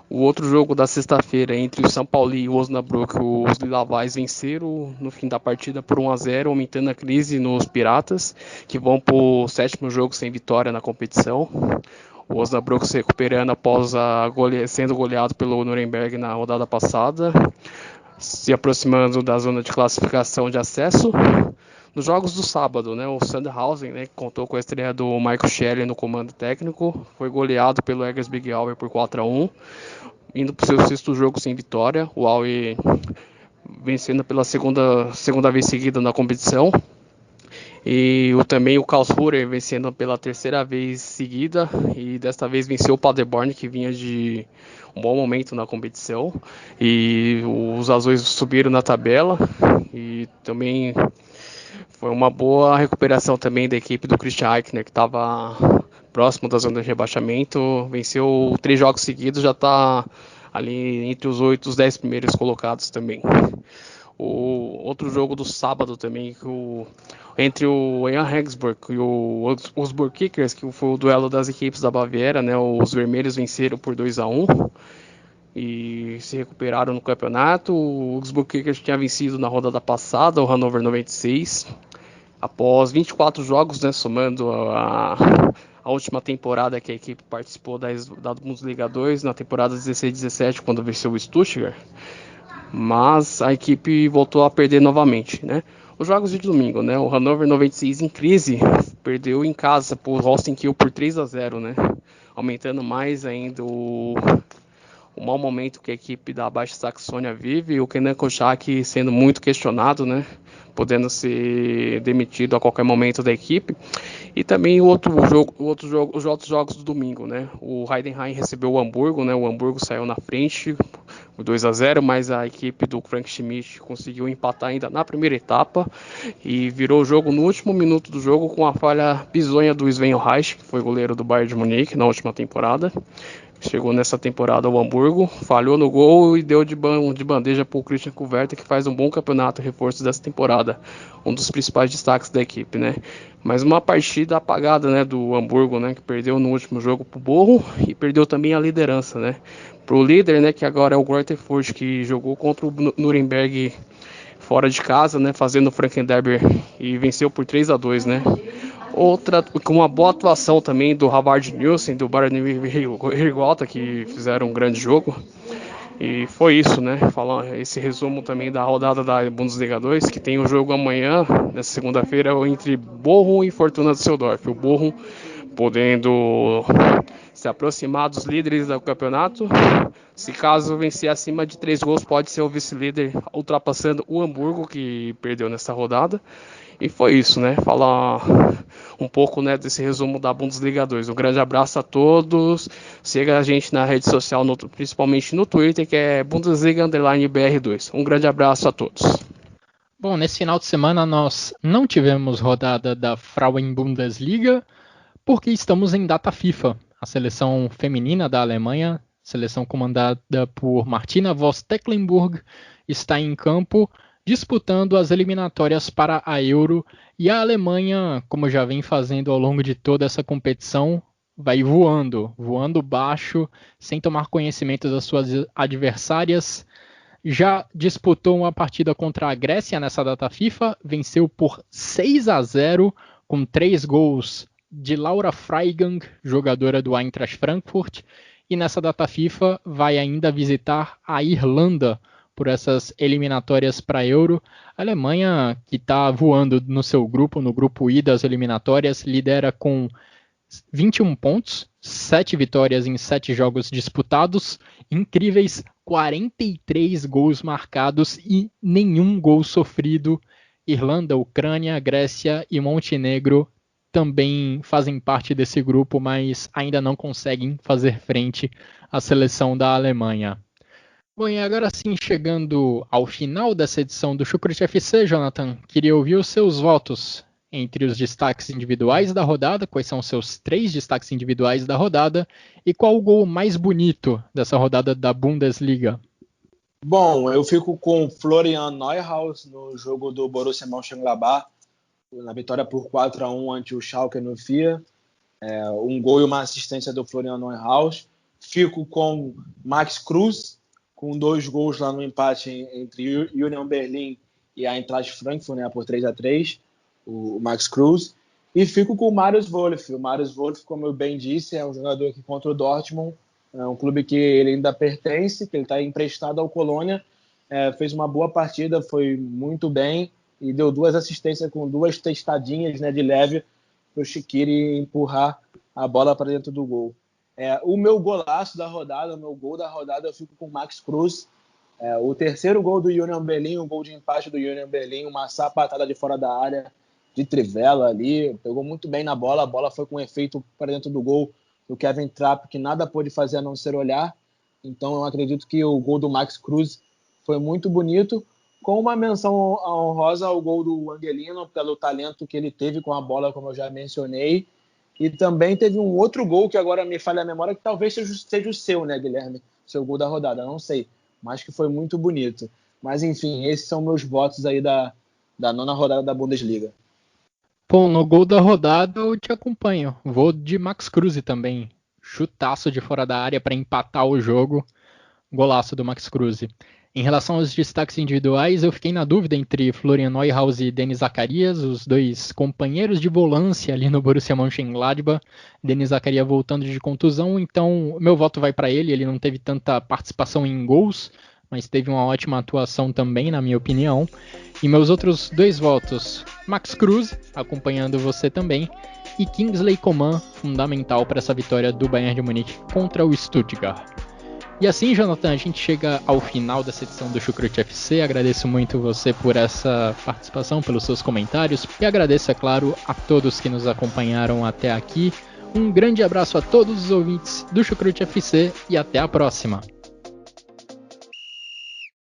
O outro jogo da sexta-feira entre o São Paulo e o Osnabrück, os Lilavais venceram no fim da partida por 1-0, aumentando a crise nos Piratas, que vão para o 7º jogo sem vitória na competição. O Osnabrück se recuperando após sendo goleado pelo Nuremberg na rodada passada, se aproximando da zona de classificação de acesso. Nos jogos do sábado, né, o Sandhausen, né, que contou com a estreia do Michael Schelle no comando técnico, foi goleado pelo Eggers Big Aue por 4-1, indo para o seu 6º jogo sem vitória. O Aue vencendo pela segunda vez seguida na competição. E também o Karlsruhe vencendo pela 3ª vez seguida, e desta vez venceu o Paderborn, que vinha de um bom momento na competição, e os azuis subiram na tabela, e também foi uma boa recuperação também da equipe do Christian Eichner, que estava próximo da zona de rebaixamento, venceu 3 jogos seguidos, já está ali entre os 8 e os 10 primeiros colocados também. O outro jogo do sábado também, entre o Jan Regensburg e o Augsburg Kickers, que foi o duelo das equipes da Baviera, né? Os vermelhos venceram por 2-1 e se recuperaram no campeonato. O Augsburg Kickers tinha vencido na rodada passada o Hannover 96, após 24 jogos, né, somando a última temporada que a equipe participou da Bundesliga 2, na temporada 16-17, quando venceu o Stuttgart. Mas a equipe voltou a perder novamente, né? Os jogos de domingo, né? O Hannover 96 em crise perdeu em casa por Holstein Kiel por 3-0, né? Aumentando mais ainda o mau momento que a equipe da Baixa Saxônia vive, e o Kenan Kochak sendo muito questionado, né? Podendo ser demitido a qualquer momento da equipe. E também os outros jogos do domingo, né? O Heidenheim recebeu o Hamburgo, né? O Hamburgo saiu na frente, 2-0, mas a equipe do Frank Schmidt conseguiu empatar ainda na primeira etapa e virou o jogo no último minuto do jogo com a falha bizonha do Sven Reich, que foi goleiro do Bayern de Munique na última temporada. Chegou nessa temporada ao Hamburgo, falhou no gol e deu de bandeja para o Christian Kuverta, que faz um bom campeonato, reforço dessa temporada, um dos principais destaques da equipe, né? Mas uma partida apagada, né, do Hamburgo, né, que perdeu no último jogo para o Bochum e perdeu também a liderança, né, para o líder, né, que agora é o Greuther Fürth, que jogou contra o Nuremberg fora de casa, né, fazendo o Frankenderber, e venceu por 3-2, né. Outra, com uma boa atuação também do Havard Nielsen, do Bayern Hirgota, que fizeram um grande jogo. E foi isso, né? Falar esse resumo também da rodada da Bundesliga 2, que tem o jogo amanhã, nessa segunda-feira, entre Bochum e Fortuna Düsseldorf. O Bochum podendo se aproximar dos líderes do campeonato. Se caso vencer acima de 3 gols, pode ser o vice-líder, ultrapassando o Hamburgo, que perdeu nessa rodada. E foi isso, né? Falar um pouco, né, desse resumo da Bundesliga 2. Um grande abraço a todos. Siga a gente na rede social, principalmente no Twitter, que é Bundesliga_BR2. Um grande abraço a todos. Bom, nesse final de semana nós não tivemos rodada da Frauen Bundesliga, porque estamos em data FIFA. A seleção feminina da Alemanha, seleção comandada por Martina Voss-Tecklenburg, está em campo disputando as eliminatórias para a Euro, e a Alemanha, como já vem fazendo ao longo de toda essa competição, vai voando baixo, sem tomar conhecimento das suas adversárias. Já disputou uma partida contra a Grécia nessa data FIFA, venceu por 6-0, com 3 gols de Laura Freigang, jogadora do Eintracht Frankfurt, e nessa data FIFA vai ainda visitar a Irlanda por essas eliminatórias para a Euro. A Alemanha, que está voando no seu grupo, no grupo I das eliminatórias, lidera com 21 pontos, 7 vitórias em 7 jogos disputados, incríveis 43 gols marcados e nenhum gol sofrido. Irlanda, Ucrânia, Grécia e Montenegro também fazem parte desse grupo, mas ainda não conseguem fazer frente à seleção da Alemanha. Bom, e agora sim, chegando ao final dessa edição do Chucrute FC, Jonathan, queria ouvir os seus votos entre os destaques individuais da rodada, quais são os seus 3 destaques individuais da rodada, e qual o gol mais bonito dessa rodada da Bundesliga? Bom, eu fico com Florian Neuhaus no jogo do Borussia Mönchengladbach, na vitória por 4-1 ante o Schalke 04. Um gol e uma assistência do Florian Neuhaus. Fico com Max Kruse, com 2 gols lá no empate entre Union Berlin e a Eintracht Frankfurt, né, por 3-3, o Max Kruse. E fico com o Marius Wolf. O Marius Wolf, como eu bem disse, é um jogador que contra o Dortmund, é um clube que ele ainda pertence, que ele está emprestado ao Colônia, fez uma boa partida, foi muito bem e deu 2 assistências com 2 testadinhas, né, de leve para o Shaqiri empurrar a bola para dentro do gol. O meu golaço da rodada, o meu gol da rodada, eu fico com o Max Kruse. O terceiro gol do Union Berlin, o gol de empate do Union Berlin, uma sapatada de fora da área, de trivela ali, pegou muito bem na bola, a bola foi com efeito para dentro do gol do Kevin Trapp, que nada pôde fazer a não ser olhar. Então eu acredito que o gol do Max Kruse foi muito bonito, com uma menção honrosa ao gol do Angelino, pelo talento que ele teve com a bola, como eu já mencionei. E também teve um outro gol que agora me falha a memória, que talvez seja o seu, né, Guilherme? Seu gol da rodada, não sei, mas que foi muito bonito. Mas enfim, esses são meus votos aí da 9ª rodada da Bundesliga. Bom, no gol da rodada eu te acompanho. Vou de Max Kruse também. Chutaço de fora da área para empatar o jogo. Golaço do Max Kruse. Em relação aos destaques individuais, eu fiquei na dúvida entre Florian Neuhaus e Denis Zakaria, os 2 companheiros de volância ali no Borussia Mönchengladbach. Denis Zakaria voltando de contusão, então meu voto vai para ele. Ele não teve tanta participação em gols, mas teve uma ótima atuação também, na minha opinião. E meus outros 2 votos, Max Kruse, acompanhando você também, e Kingsley Coman, fundamental para essa vitória do Bayern de Munique contra o Stuttgart. E assim, Jonathan, a gente chega ao final dessa edição do Chucrute FC. Agradeço muito você por essa participação, pelos seus comentários, e agradeço, é claro, a todos que nos acompanharam até aqui. Um grande abraço a todos os ouvintes do Chucrute FC e até a próxima!